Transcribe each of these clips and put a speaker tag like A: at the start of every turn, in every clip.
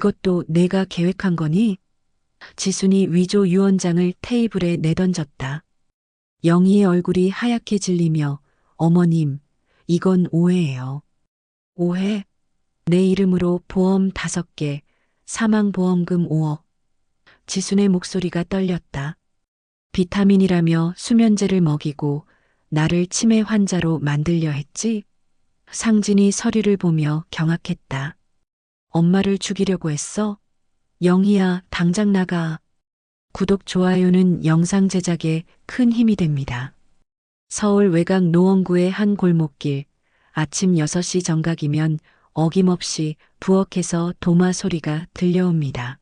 A: 이것도 내가 계획한 거니? 지순이 위조 유언장을 테이블에 내던졌다. 영희의 얼굴이 하얗게 질리며 어머님, 이건 오해예요. 오해? 내 이름으로 보험 5개, 사망보험금 5억. 지순의 목소리가 떨렸다. 비타민이라며 수면제를 먹이고 나를 치매 환자로 만들려 했지? 상진이 서류를 보며 경악했다. 엄마를 죽이려고 했어? 영희야, 당장 나가. 구독, 좋아요는 영상 제작에 큰 힘이 됩니다. 서울 외곽 노원구의 한 골목길, 아침 6시 정각이면 어김없이 부엌에서 도마 소리가 들려옵니다.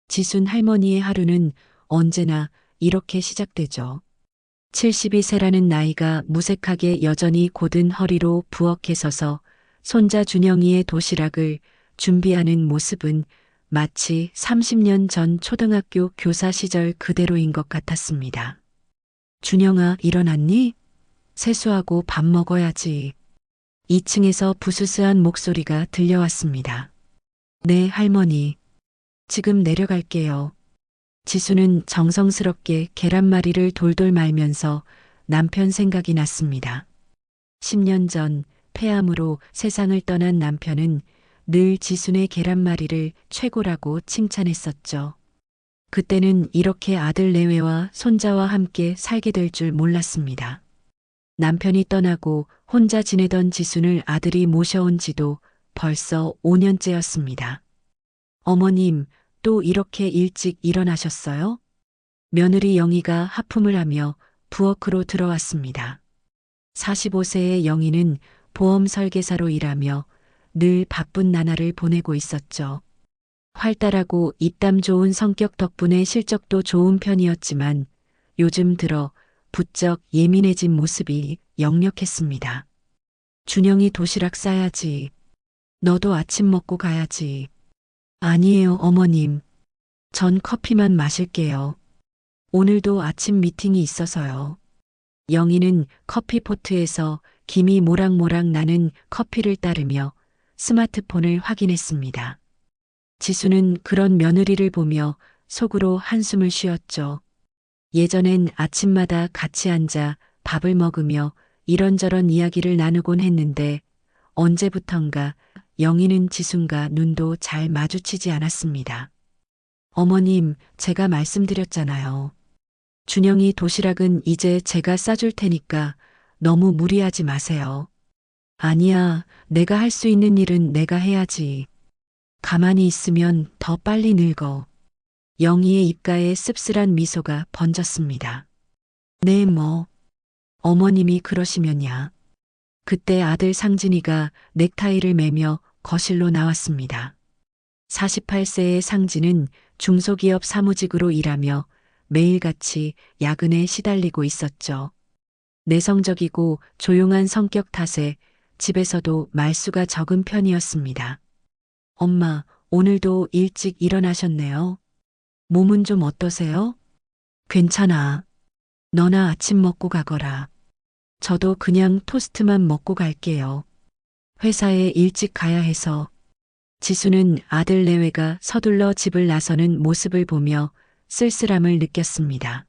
A: 지순 할머니의 하루는 언제나 이렇게 시작되죠. 72세라는 나이가 무색하게 여전히 곧은 허리로 부엌에 서서 손자 준영이의 도시락을 준비하는 모습은 마치 30년 전 초등학교 교사 시절 그대로인 것 같았습니다. 준영아, 일어났니? 세수하고 밥 먹어야지. 2층에서 부스스한 목소리가 들려왔습니다. 네, 할머니. 지금 내려갈게요. 지수는 정성스럽게 계란말이를 돌돌 말면서 남편 생각이 났습니다. 10년 전 폐암으로 세상을 떠난 남편은 늘 지순의 계란말이를 최고라고 칭찬했었죠. 그때는 이렇게 아들 내외와 손자와 함께 살게 될 줄 몰랐습니다. 남편이 떠나고 혼자 지내던 지순을 아들이 모셔온 지도 벌써 5년째였습니다. 어머님, 또 이렇게 일찍 일어나셨어요? 며느리 영희가 하품을 하며 부엌으로 들어왔습니다. 45세의 영희는 보험 설계사로 일하며 늘 바쁜 나날을 보내고 있었죠. 활달하고 입담 좋은 성격 덕분에 실적도 좋은 편이었지만 요즘 들어 부쩍 예민해진 모습이 역력했습니다. 준영이 도시락 싸야지. 너도 아침 먹고 가야지. 아니에요, 어머님. 전 커피만 마실게요. 오늘도 아침 미팅이 있어서요. 영희는 커피포트에서 김이 모락모락 나는 커피를 따르며 스마트폰을 확인했습니다. 지수는 그런 며느리를 보며 속으로 한숨을 쉬었죠. 예전엔 아침마다 같이 앉아 밥을 먹으며 이런저런 이야기를 나누곤 했는데 언제부턴가 영희는 지순과 눈도 잘 마주치지 않았습니다. 어머님, 제가 말씀드렸잖아요. 준영이 도시락은 이제 제가 싸줄 테니까 너무 무리하지 마세요. 아니야, 내가 할 수 있는 일은 내가 해야지. 가만히 있으면 더 빨리 늙어. 영희의 입가에 씁쓸한 미소가 번졌습니다. 네, 뭐. 어머님이 그러시면야. 그때 아들 상진이가 넥타이를 매며 거실로 나왔습니다. 48세의 상진은 중소기업 사무직으로 일하며 매일같이 야근에 시달리고 있었죠. 내성적이고 조용한 성격 탓에 집에서도 말수가 적은 편이었습니다. 엄마, 오늘도 일찍 일어나셨네요. 몸은 좀 어떠세요? 괜찮아. 너나 아침 먹고 가거라. 저도 그냥 토스트만 먹고 갈게요. 회사에 일찍 가야 해서. 지수는 아들 내외가 서둘러 집을 나서는 모습을 보며 쓸쓸함을 느꼈습니다.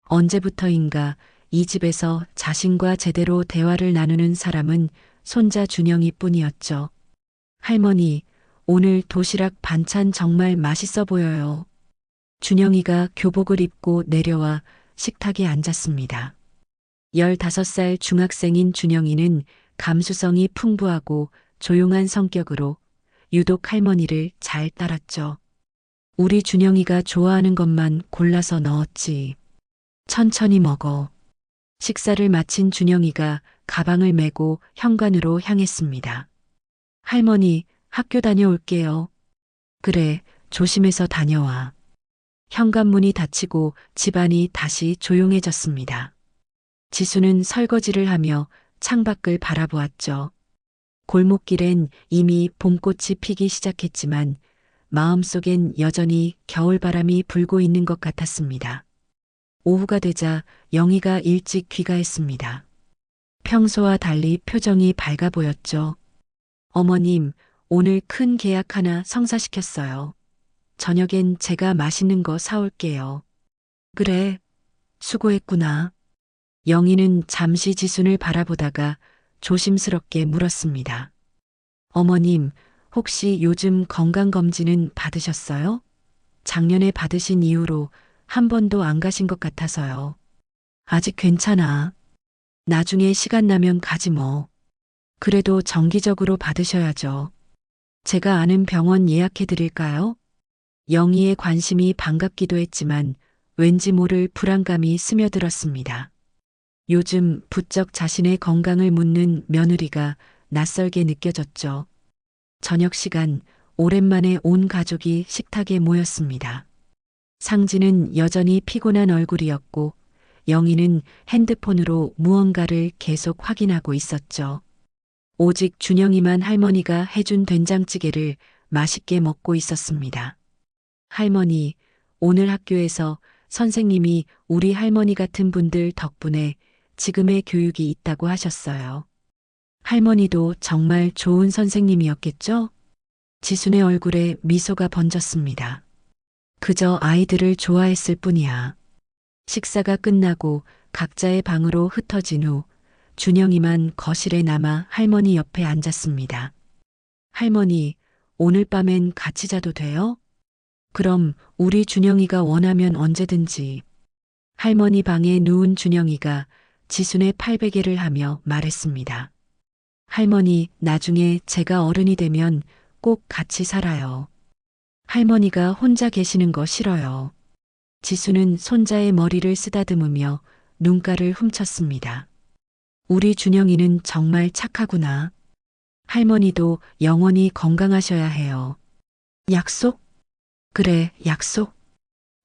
A: 언제부터인가 이 집에서 자신과 제대로 대화를 나누는 사람은 손자 준영이 뿐이었죠. 할머니, 오늘 도시락 반찬 정말 맛있어 보여요. 준영이가 교복을 입고 내려와 식탁에 앉았습니다. 15살 중학생인 준영이는 감수성이 풍부하고 조용한 성격으로 유독 할머니를 잘 따랐죠. 우리 준영이가 좋아하는 것만 골라서 넣었지. 천천히 먹어. 식사를 마친 준영이가 가방을 메고 현관으로 향했습니다. 할머니, 학교 다녀올게요. 그래, 조심해서 다녀와. 현관문이 닫히고 집안이 다시 조용해졌습니다. 지수는 설거지를 하며 창밖을 바라보았죠. 골목길엔 이미 봄꽃이 피기 시작했지만 마음속엔 여전히 겨울바람이 불고 있는 것 같았습니다. 오후가 되자 영희가 일찍 귀가했습니다. 평소와 달리 표정이 밝아 보였죠. 어머님, 오늘 큰 계약 하나 성사시켰어요. 저녁엔 제가 맛있는 거 사올게요. 그래, 수고했구나. 영희는 잠시 지순을 바라보다가 조심스럽게 물었습니다. 어머님, 혹시 요즘 건강검진은 받으셨어요? 작년에 받으신 이후로 한 번도 안 가신 것 같아서요. 아직 괜찮아. 나중에 시간 나면 가지 뭐. 그래도 정기적으로 받으셔야죠. 제가 아는 병원 예약해 드릴까요? 영희의 관심이 반갑기도 했지만 왠지 모를 불안감이 스며들었습니다. 요즘 부쩍 자신의 건강을 묻는 며느리가 낯설게 느껴졌죠. 저녁 시간 오랜만에 온 가족이 식탁에 모였습니다. 상진은 여전히 피곤한 얼굴이었고 영희는 핸드폰으로 무언가를 계속 확인하고 있었죠. 오직 준영이만 할머니가 해준 된장찌개를 맛있게 먹고 있었습니다. 할머니, 오늘 학교에서 선생님이 우리 할머니 같은 분들 덕분에 지금의 교육이 있다고 하셨어요. 할머니도 정말 좋은 선생님이었겠죠? 지순의 얼굴에 미소가 번졌습니다. 그저 아이들을 좋아했을 뿐이야. 식사가 끝나고 각자의 방으로 흩어진 후 준영이만 거실에 남아 할머니 옆에 앉았습니다. 할머니, 오늘 밤엔 같이 자도 돼요? 그럼 우리 준영이가 원하면 언제든지. 할머니 방에 누운 준영이가 지순의 팔베개를 하며 말했습니다. 할머니, 나중에 제가 어른이 되면 꼭 같이 살아요. 할머니가 혼자 계시는 거 싫어요. 지수는 손자의 머리를 쓰다듬으며 눈가를 훔쳤습니다. 우리 준영이는 정말 착하구나. 할머니도 영원히 건강하셔야 해요. 약속? 그래, 약속.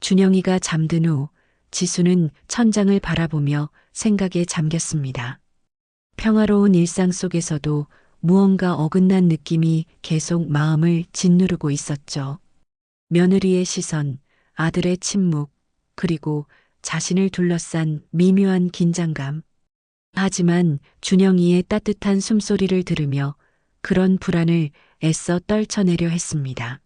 A: 준영이가 잠든 후 지수는 천장을 바라보며 생각에 잠겼습니다. 평화로운 일상 속에서도 무언가 어긋난 느낌이 계속 마음을 짓누르고 있었죠. 며느리의 시선, 아들의 침묵, 그리고 자신을 둘러싼 미묘한 긴장감. 하지만 준영이의 따뜻한 숨소리를 들으며 그런 불안을 애써 떨쳐내려 했습니다.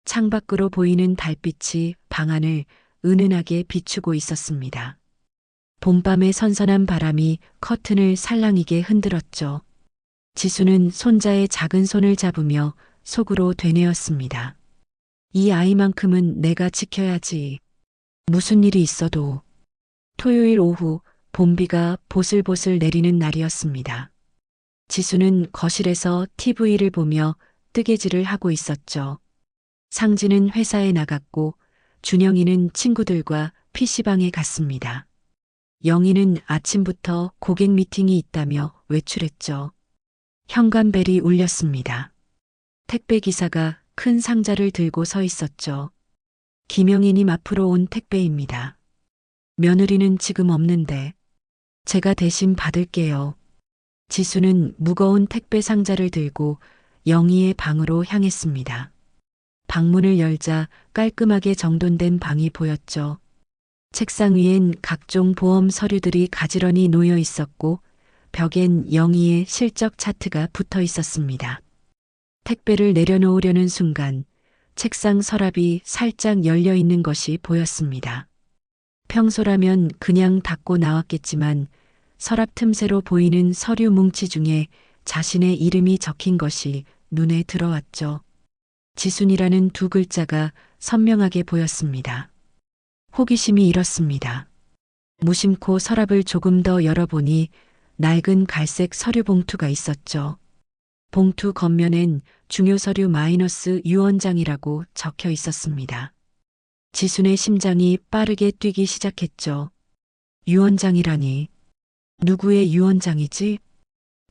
A: 창밖으로 보이는 달빛이 방 안을 은은하게 비추고 있었습니다. 봄밤의 선선한 바람이 커튼을 살랑이게 흔들었죠. 지수는 손자의 작은 손을 잡으며 속으로 되뇌었습니다. 이 아이만큼은 내가 지켜야지. 무슨 일이 있어도. 토요일 오후 봄비가 보슬보슬 내리는 날이었습니다. 지수는 거실에서 TV를 보며 뜨개질을 하고 있었죠. 상진은 회사에 나갔고 준영이는 친구들과 PC방에 갔습니다. 영희는 아침부터 고객 미팅이 있다며 외출했죠. 현관벨이 울렸습니다. 택배기사가 큰 상자를 들고 서 있었죠. 김영희님 앞으로 온 택배입니다. 며느리는 지금 없는데 제가 대신 받을게요. 지수는 무거운 택배 상자를 들고 영희의 방으로 향했습니다. 방문을 열자 깔끔하게 정돈된 방이 보였죠. 책상 위엔 각종 보험 서류들이 가지런히 놓여 있었고 벽엔 영희의 실적 차트가 붙어 있었습니다. 택배를 내려놓으려는 순간 책상 서랍이 살짝 열려 있는 것이 보였습니다. 평소라면 그냥 닫고 나왔겠지만 서랍 틈새로 보이는 서류 뭉치 중에 자신의 이름이 적힌 것이 눈에 들어왔죠. 지순이라는 두 글자가 선명하게 보였습니다. 호기심이 일었습니다. 무심코 서랍을 조금 더 열어보니 낡은 갈색 서류 봉투가 있었죠. 봉투 겉면엔 중요 서류 마이너스 유언장이라고 적혀 있었습니다. 지순의 심장이 빠르게 뛰기 시작했죠. 유언장이라니. 누구의 유언장이지?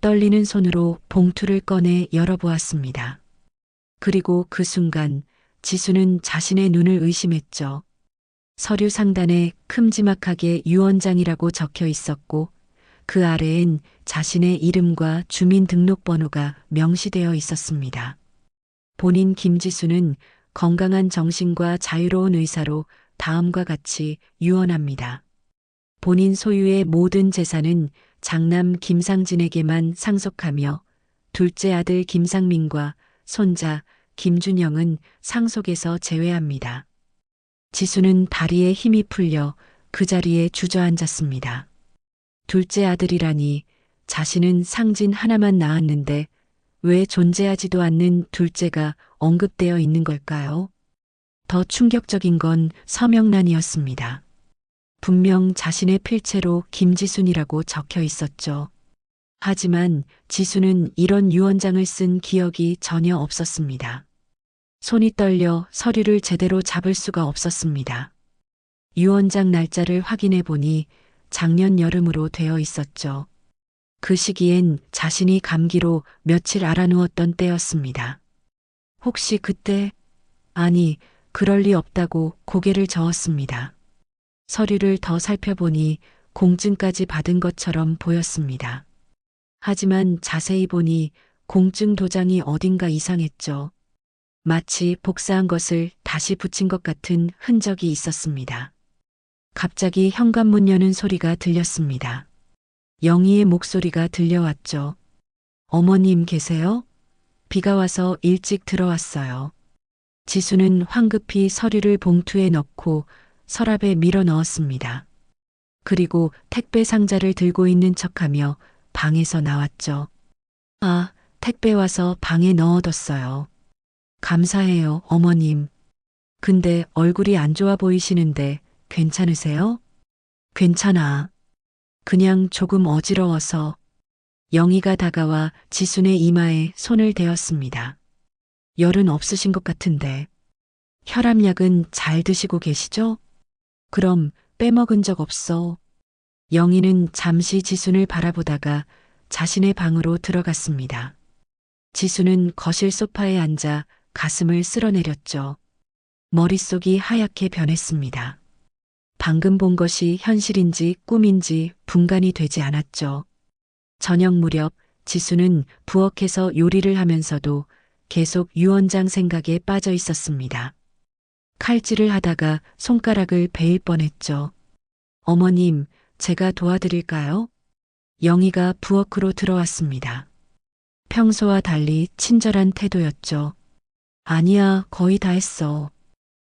A: 떨리는 손으로 봉투를 꺼내 열어보았습니다. 그리고 그 순간 지수는 자신의 눈을 의심했죠. 서류 상단에 큼지막하게 유언장이라고 적혀 있었고 그 아래엔 자신의 이름과 주민등록번호가 명시되어 있었습니다. 본인 김지수는 건강한 정신과 자유로운 의사로 다음과 같이 유언합니다. 본인 소유의 모든 재산은 장남 김상진에게만 상속하며 둘째 아들 김상민과 손자 김준영은 상속에서 제외합니다. 지수는 다리에 힘이 풀려 그 자리에 주저앉았습니다. 둘째 아들이라니 자신은 상진 하나만 낳았는데 왜 존재하지도 않는 둘째가 언급되어 있는 걸까요? 더 충격적인 건 서명란이었습니다. 분명 자신의 필체로 김지순이라고 적혀 있었죠. 하지만 지수는 이런 유언장을 쓴 기억이 전혀 없었습니다. 손이 떨려 서류를 제대로 잡을 수가 없었습니다. 유언장 날짜를 확인해 보니 작년 여름으로 되어 있었죠. 그 시기엔 자신이 감기로 며칠 알아누웠던 때였습니다. 혹시 그때, 아니, 그럴 리 없다고 고개를 저었습니다. 서류를 더 살펴보니 공증까지 받은 것처럼 보였습니다. 하지만 자세히 보니 공증 도장이 어딘가 이상했죠. 마치 복사한 것을 다시 붙인 것 같은 흔적이 있었습니다. 갑자기 현관문 여는 소리가 들렸습니다. 영희의 목소리가 들려왔죠. 어머님 계세요? 비가 와서 일찍 들어왔어요. 지수는 황급히 서류를 봉투에 넣고 서랍에 밀어 넣었습니다. 그리고 택배 상자를 들고 있는 척하며 방에서 나왔죠. 아, 택배 와서 방에 넣어뒀어요. 감사해요, 어머님. 근데 얼굴이 안 좋아 보이시는데 괜찮으세요? 괜찮아. 그냥 조금 어지러워서. 영희가 다가와 지순의 이마에 손을 대었습니다. 열은 없으신 것 같은데. 혈압약은 잘 드시고 계시죠? 그럼 빼먹은 적 없어. 영희는 잠시 지순을 바라보다가 자신의 방으로 들어갔습니다. 지수는 거실 소파에 앉아 가슴을 쓸어내렸죠. 머릿속이 하얗게 변했습니다. 방금 본 것이 현실인지 꿈인지 분간이 되지 않았죠. 저녁 무렵 지수는 부엌에서 요리를 하면서도 계속 유언장 생각에 빠져 있었습니다. 칼질을 하다가 손가락을 베일 뻔했죠. 어머님, 제가 도와드릴까요? 영희가 부엌으로 들어왔습니다. 평소와 달리 친절한 태도였죠. 아니야, 거의 다 했어.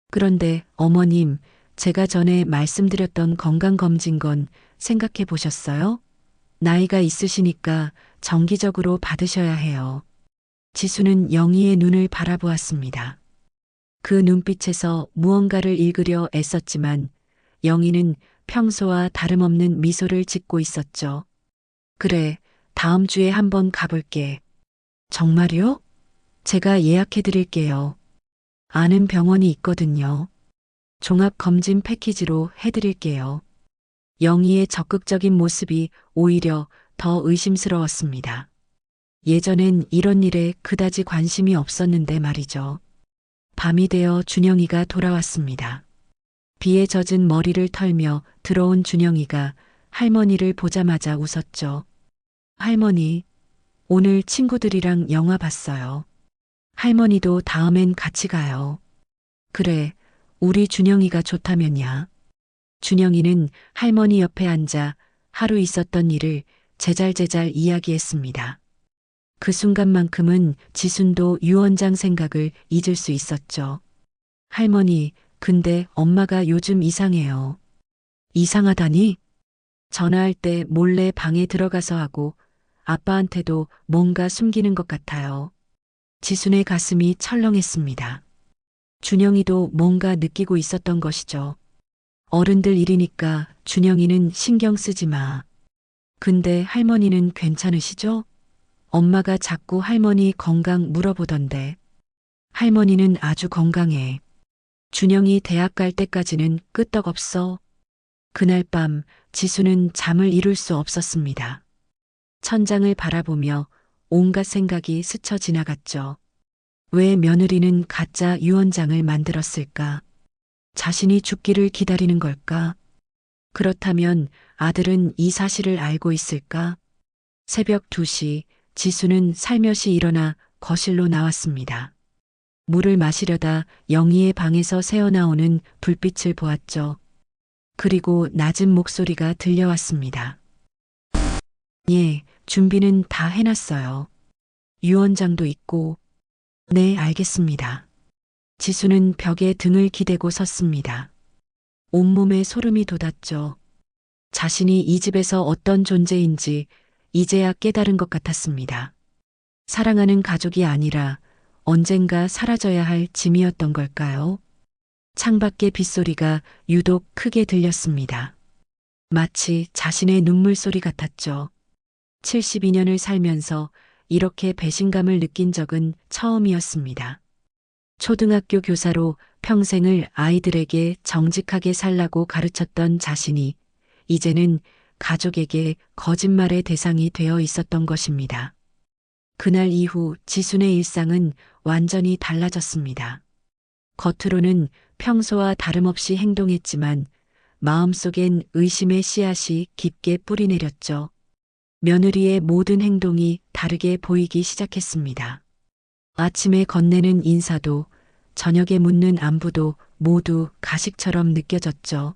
A: 그런데 어머님, 제가 전에 말씀드렸던 건강검진 건 생각해 보셨어요? 나이가 있으시니까 정기적으로 받으셔야 해요. 지수는 영희의 눈을 바라보았습니다. 그 눈빛에서 무언가를 읽으려 애썼지만 영희는 평소와 다름없는 미소를 짓고 있었죠. 그래, 다음 주에 한번 가볼게. 정말요? 제가 예약해 드릴게요. 아는 병원이 있거든요. 종합검진 패키지로 해드릴게요. 영희의 적극적인 모습이 오히려 더 의심스러웠습니다. 예전엔 이런 일에 그다지 관심이 없었는데 말이죠. 밤이 되어 준영이가 돌아왔습니다. 비에 젖은 머리를 털며 들어온 준영이가 할머니를 보자마자 웃었죠. 할머니, 오늘 친구들이랑 영화 봤어요. 할머니도 다음엔 같이 가요. 그래, 우리 준영이가 좋다면야. 준영이는 할머니 옆에 앉아 하루 있었던 일을 제잘제잘 이야기했습니다. 그 순간만큼은 지순도 유언장 생각을 잊을 수 있었죠. 할머니, 근데 엄마가 요즘 이상해요. 이상하다니? 전화할 때 몰래 방에 들어가서 하고 아빠한테도 뭔가 숨기는 것 같아요. 지순의 가슴이 철렁했습니다. 준영이도 뭔가 느끼고 있었던 것이죠. 어른들 일이니까 준영이는 신경 쓰지 마. 근데 할머니는 괜찮으시죠? 엄마가 자꾸 할머니 건강 물어보던데. 할머니는 아주 건강해. 준영이 대학 갈 때까지는 끄떡없어. 그날 밤 지수는 잠을 이룰 수 없었습니다. 천장을 바라보며 온갖 생각이 스쳐 지나갔죠. 왜 며느리는 가짜 유언장을 만들었을까? 자신이 죽기를 기다리는 걸까? 그렇다면 아들은 이 사실을 알고 있을까? 새벽 2시 지수는 살며시 일어나 거실로 나왔습니다. 물을 마시려다 영희의 방에서 새어나오는 불빛을 보았죠. 그리고 낮은 목소리가 들려왔습니다. 예, 준비는 다 해놨어요. 유언장도 있고. 네, 알겠습니다. 지수는 벽에 등을 기대고 섰습니다. 온몸에 소름이 돋았죠. 자신이 이 집에서 어떤 존재인지 이제야 깨달은 것 같았습니다. 사랑하는 가족이 아니라 언젠가 사라져야 할 짐이었던 걸까요? 창밖의 빗소리가 유독 크게 들렸습니다. 마치 자신의 눈물 소리 같았죠. 72년을 살면서 이렇게 배신감을 느낀 적은 처음이었습니다. 초등학교 교사로 평생을 아이들에게 정직하게 살라고 가르쳤던 자신이 이제는 가족에게 거짓말의 대상이 되어 있었던 것입니다. 그날 이후 지순의 일상은 완전히 달라졌습니다. 겉으로는 평소와 다름없이 행동했지만 마음속엔 의심의 씨앗이 깊게 뿌리내렸죠. 며느리의 모든 행동이 다르게 보이기 시작했습니다. 아침에 건네는 인사도 저녁에 묻는 안부도 모두 가식처럼 느껴졌죠.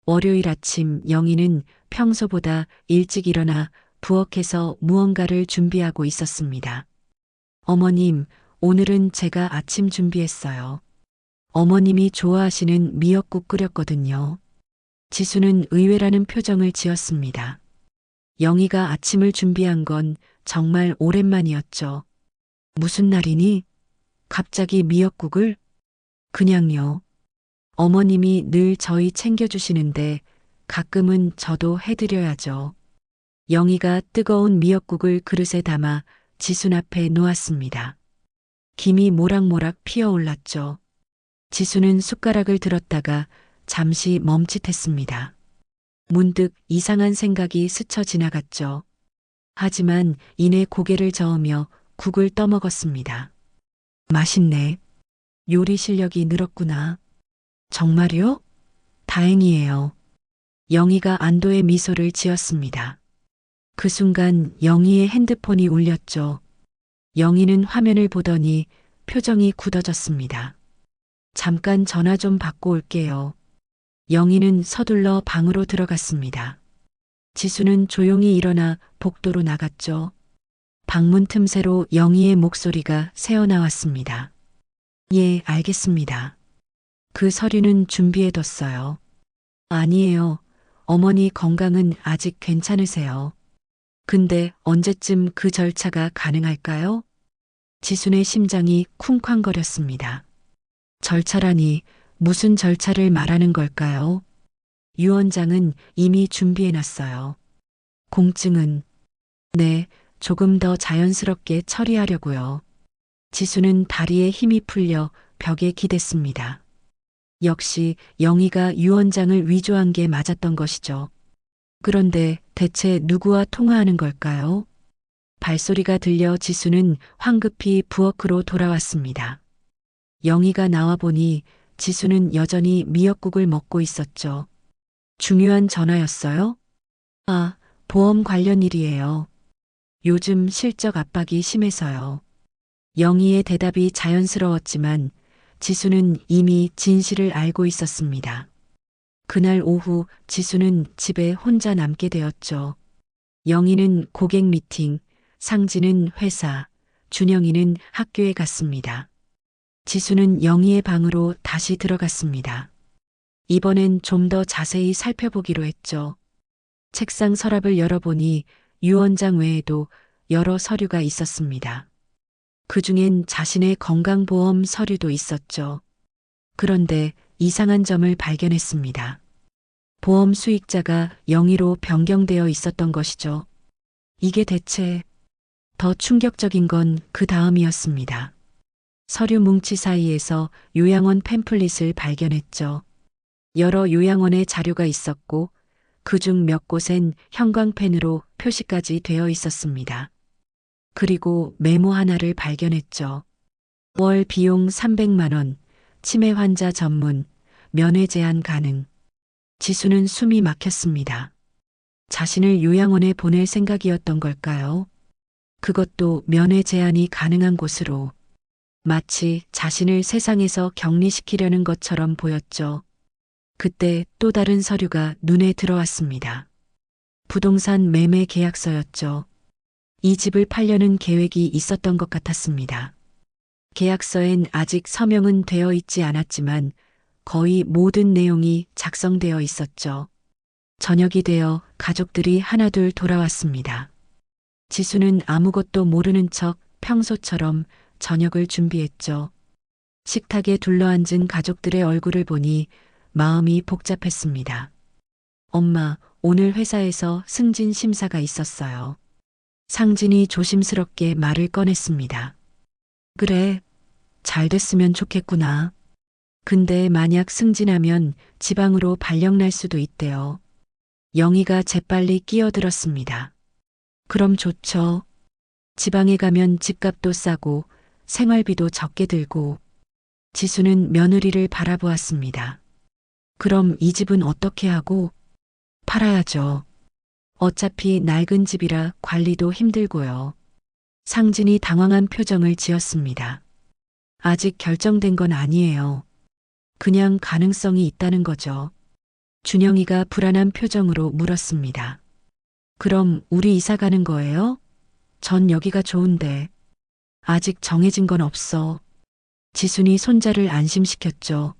A: 월요일 아침 영희는 평소보다 일찍 일어나 부엌에서 무언가를 준비하고 있었습니다. 어머님, 오늘은 제가 아침 준비했어요. 어머님이 좋아하시는 미역국 끓였거든요. 지수는 의외라는 표정을 지었습니다. 영희가 아침을 준비한 건 정말 오랜만이었죠. 무슨 날이니? 갑자기 미역국을? 그냥요. 어머님이 늘 저희 챙겨주시는데 가끔은 저도 해드려야죠. 영희가 뜨거운 미역국을 그릇에 담아 지순 앞에 놓았습니다. 김이 모락모락 피어올랐죠. 지수는 숟가락을 들었다가 잠시 멈칫했습니다. 문득 이상한 생각이 스쳐 지나갔죠. 하지만 이내 고개를 저으며 국을 떠먹었습니다. 맛있네. 요리 실력이 늘었구나. 정말요? 다행이에요. 영희가 안도의 미소를 지었습니다. 그 순간 영희의 핸드폰이 울렸죠. 영희는 화면을 보더니 표정이 굳어졌습니다. 잠깐 전화 좀 받고 올게요. 영희는 서둘러 방으로 들어갔습니다. 지수는 조용히 일어나 복도로 나갔죠. 방문 틈새로 영희의 목소리가 새어나왔습니다. 예, 알겠습니다. 그 서류는 준비해뒀어요. 아니에요. 어머니 건강은 아직 괜찮으세요. 근데 언제쯤 그 절차가 가능할까요? 지순의 심장이 쿵쾅거렸습니다. 절차라니 무슨 절차를 말하는 걸까요? 유언장은 이미 준비해놨어요. 공증은? 네, 조금 더 자연스럽게 처리하려고요. 지수는 다리에 힘이 풀려 벽에 기댔습니다. 역시 영희가 유언장을 위조한 게 맞았던 것이죠. 그런데 대체 누구와 통화하는 걸까요? 발소리가 들려 지수는 황급히 부엌으로 돌아왔습니다. 영희가 나와보니 지수는 여전히 미역국을 먹고 있었죠. 중요한 전화였어요? 아, 보험 관련 일이에요. 요즘 실적 압박이 심해서요. 영희의 대답이 자연스러웠지만 지수는 이미 진실을 알고 있었습니다. 그날 오후 지수는 집에 혼자 남게 되었죠. 영희는 고객 미팅, 상진은 회사, 준영이는 학교에 갔습니다. 지수는 영희의 방으로 다시 들어갔습니다. 이번엔 좀 더 자세히 살펴보기로 했죠. 책상 서랍을 열어보니 유언장 외에도 여러 서류가 있었습니다. 그중엔 자신의 건강보험 서류도 있었죠. 그런데 이상한 점을 발견했습니다. 보험 수익자가 영희로 변경되어 있었던 것이죠. 이게 대체 더 충격적인 건 그 다음이었습니다. 서류 뭉치 사이에서 요양원 팸플릿을 발견했죠. 여러 요양원의 자료가 있었고 그중 몇 곳엔 형광펜으로 표시까지 되어 있었습니다. 그리고 메모 하나를 발견했죠. 월 비용 300만 원, 치매 환자 전문, 면회 제한 가능. 지수는 숨이 막혔습니다. 자신을 요양원에 보낼 생각이었던 걸까요? 그것도 면회 제한이 가능한 곳으로. 마치 자신을 세상에서 격리시키려는 것처럼 보였죠. 그때 또 다른 서류가 눈에 들어왔습니다. 부동산 매매 계약서였죠. 이 집을 팔려는 계획이 있었던 것 같았습니다. 계약서엔 아직 서명은 되어 있지 않았지만 거의 모든 내용이 작성되어 있었죠. 저녁이 되어 가족들이 하나둘 돌아왔습니다. 지수는 아무것도 모르는 척 평소처럼 저녁을 준비했죠. 식탁에 둘러앉은 가족들의 얼굴을 보니 마음이 복잡했습니다. 엄마, 오늘 회사에서 승진 심사가 있었어요. 상진이 조심스럽게 말을 꺼냈습니다. 그래, 잘 됐으면 좋겠구나. 근데 만약 승진하면 지방으로 발령 날 수도 있대요. 영희가 재빨리 끼어들었습니다. 그럼 좋죠. 지방에 가면 집값도 싸고 생활비도 적게 들고. 지수는 며느리를 바라보았습니다. 그럼 이 집은 어떻게 하고? 팔아야죠. 어차피 낡은 집이라 관리도 힘들고요. 상진이 당황한 표정을 지었습니다. 아직 결정된 건 아니에요. 그냥 가능성이 있다는 거죠. 준영이가 불안한 표정으로 물었습니다. 그럼 우리 이사 가는 거예요? 전 여기가 좋은데. 아직 정해진 건 없어. 지순이 손자를 안심시켰죠.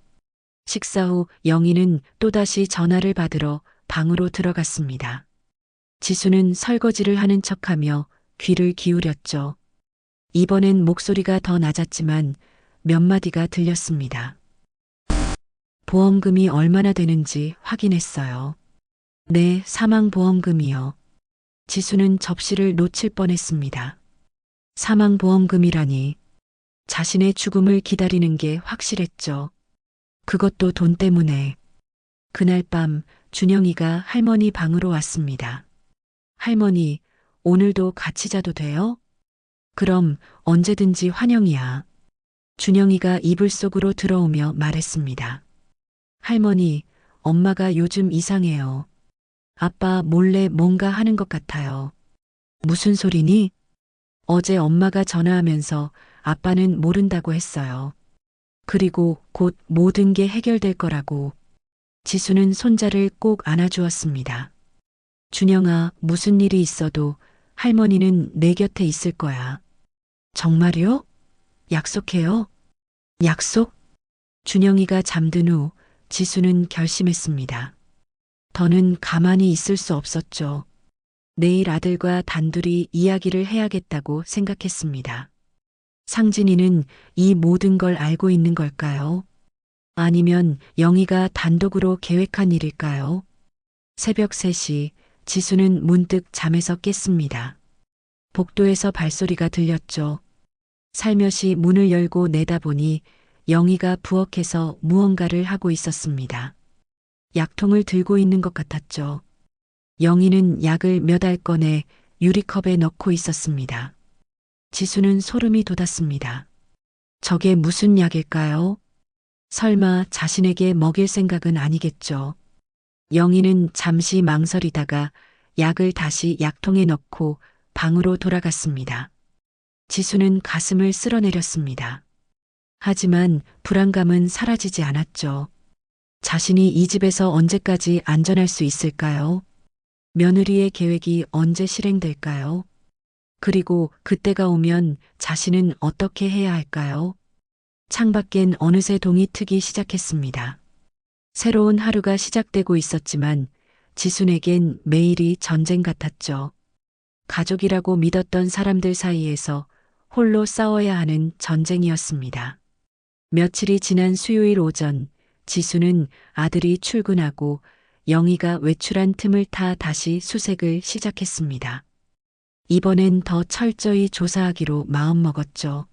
A: 식사 후 영희는 또다시 전화를 받으러 방으로 들어갔습니다. 지수는 설거지를 하는 척하며 귀를 기울였죠. 이번엔 목소리가 더 낮았지만 몇 마디가 들렸습니다. 보험금이 얼마나 되는지 확인했어요. 네, 사망보험금이요. 지수는 접시를 놓칠 뻔했습니다. 사망보험금이라니. 자신의 죽음을 기다리는 게 확실했죠. 그것도 돈 때문에. 그날 밤 준영이가 할머니 방으로 왔습니다. 할머니, 오늘도 같이 자도 돼요? 그럼 언제든지 환영이야. 준영이가 이불 속으로 들어오며 말했습니다. 할머니, 엄마가 요즘 이상해요. 아빠 몰래 뭔가 하는 것 같아요. 무슨 소리니? 어제 엄마가 전화하면서 아빠는 모른다고 했어요. 그리고 곧 모든 게 해결될 거라고. 지수는 손자를 꼭 안아주었습니다. 준영아, 무슨 일이 있어도 할머니는 내 곁에 있을 거야. 정말요? 약속해요? 약속? 준영이가 잠든 후 지수는 결심했습니다. 더는 가만히 있을 수 없었죠. 내일 아들과 단둘이 이야기를 해야겠다고 생각했습니다. 상진이는 이 모든 걸 알고 있는 걸까요? 아니면 영희가 단독으로 계획한 일일까요? 새벽 3시 지수는 문득 잠에서 깼습니다. 복도에서 발소리가 들렸죠. 살며시 문을 열고 내다보니 영희가 부엌에서 무언가를 하고 있었습니다. 약통을 들고 있는 것 같았죠. 영희는 약을 몇 알 꺼내 유리컵에 넣고 있었습니다. 지수는 소름이 돋았습니다. 저게 무슨 약일까요? 설마 자신에게 먹일 생각은 아니겠죠. 영희는 잠시 망설이다가 약을 다시 약통에 넣고 방으로 돌아갔습니다. 지수는 가슴을 쓸어내렸습니다. 하지만 불안감은 사라지지 않았죠. 자신이 이 집에서 언제까지 안전할 수 있을까요? 며느리의 계획이 언제 실행될까요? 그리고 그때가 오면 자신은 어떻게 해야 할까요? 창밖엔 어느새 동이 트기 시작했습니다. 새로운 하루가 시작되고 있었지만 지순에겐 매일이 전쟁 같았죠. 가족이라고 믿었던 사람들 사이에서 홀로 싸워야 하는 전쟁이었습니다. 며칠이 지난 수요일 오전, 지수는 아들이 출근하고 영희가 외출한 틈을 타 다시 수색을 시작했습니다. 이번엔 더 철저히 조사하기로 마음먹었죠.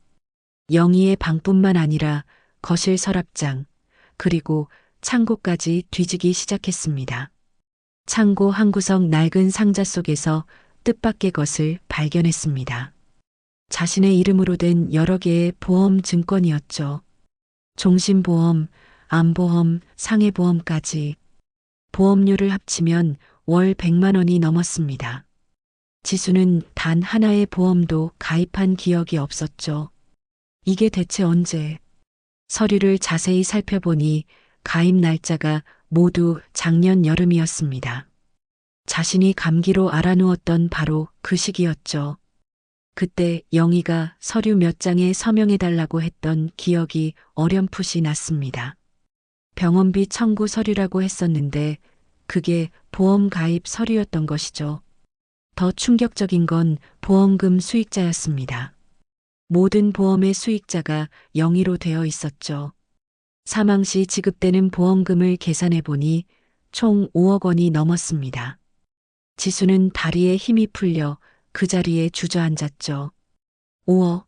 A: 영희의 방뿐만 아니라 거실 서랍장, 그리고 창고까지 뒤지기 시작했습니다. 창고 한 구석 낡은 상자 속에서 뜻밖의 것을 발견했습니다. 자신의 이름으로 된 여러 개의 보험 증권이었죠. 종신보험, 암보험, 상해보험까지. 보험료를 합치면 월 100만 원이 넘었습니다. 지수는 단 하나의 보험도 가입한 기억이 없었죠. 이게 대체 언제? 서류를 자세히 살펴보니 가입 날짜가 모두 작년 여름이었습니다. 자신이 감기로 알아누웠던 바로 그 시기였죠. 그때 영희가 서류 몇 장에 서명해달라고 했던 기억이 어렴풋이 났습니다. 병원비 청구 서류라고 했었는데 그게 보험 가입 서류였던 것이죠. 더 충격적인 건 보험금 수익자였습니다. 모든 보험의 수익자가 영희로 되어 있었죠. 사망 시 지급되는 보험금을 계산해 보니 총 5억 원이 넘었습니다. 지수는 다리에 힘이 풀려 그 자리에 주저앉았죠. 5억.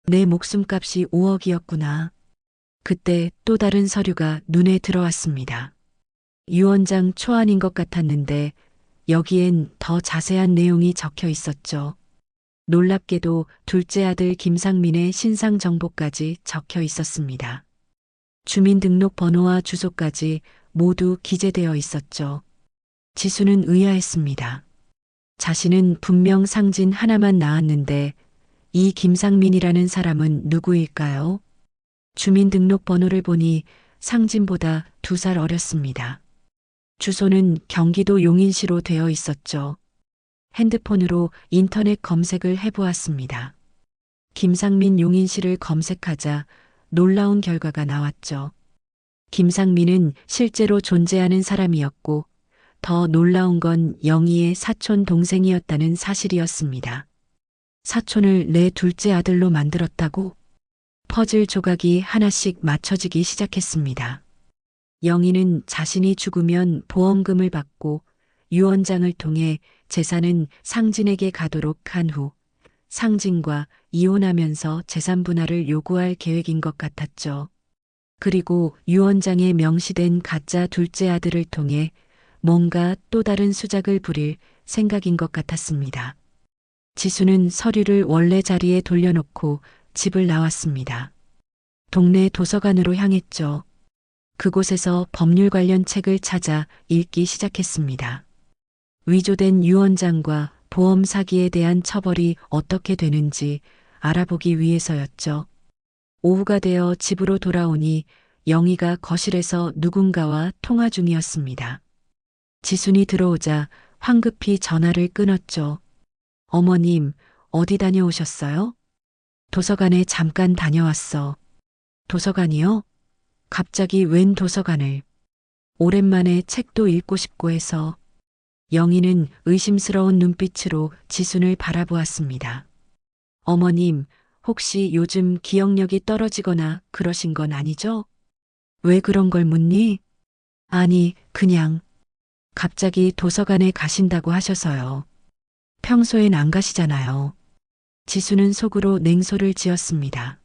A: 내 목숨값이 5억이었구나. 그때 또 다른 서류가 눈에 들어왔습니다. 유언장 초안인 것 같았는데 여기엔 더 자세한 내용이 적혀 있었죠. 놀랍게도 둘째 아들 김상민의 신상 정보까지 적혀 있었습니다. 주민등록번호와 주소까지 모두 기재되어 있었죠. 지수는 의아했습니다. 자신은 분명 상진 하나만 낳았는데 이 김상민이라는 사람은 누구일까요? 주민등록번호를 보니 상진보다 2살 어렸습니다. 주소는 경기도 용인시로 되어 있었죠. 핸드폰으로 인터넷 검색을 해보았습니다. 김상민 용인시를 검색하자 놀라운 결과가 나왔죠. 김상민은 실제로 존재하는 사람이었고 더 놀라운 건 영희의 사촌 동생이었다는 사실이었습니다. 사촌을 내 둘째 아들로 만들었다고? 퍼즐 조각이 하나씩 맞춰지기 시작했습니다. 영희는 자신이 죽으면 보험금을 받고 유언장을 통해 재산은 상진에게 가도록 한 후 상진과 이혼하면서 재산 분할을 요구할 계획인 것 같았죠. 그리고 유언장에 명시된 가짜 둘째 아들을 통해 뭔가 또 다른 수작을 부릴 생각인 것 같았습니다. 지수는 서류를 원래 자리에 돌려놓고 집을 나왔습니다. 동네 도서관으로 향했죠. 그곳에서 법률 관련 책을 찾아 읽기 시작했습니다. 위조된 유언장과 보험 사기에 대한 처벌이 어떻게 되는지 알아보기 위해서였죠. 오후가 되어 집으로 돌아오니 영희가 거실에서 누군가와 통화 중이었습니다. 지순이 들어오자 황급히 전화를 끊었죠. 어머님, 어디 다녀오셨어요? 도서관에 잠깐 다녀왔어. 도서관이요? 갑자기 웬 도서관을? 오랜만에 책도 읽고 싶고 해서. 영희는 의심스러운 눈빛으로 지순을 바라보았습니다. 어머님, 혹시 요즘 기억력이 떨어지거나 그러신 건 아니죠? 왜 그런 걸 묻니? 아니, 그냥 갑자기 도서관에 가신다고 하셔서요. 평소엔 안 가시잖아요. 지수는 속으로 냉소를 지었습니다.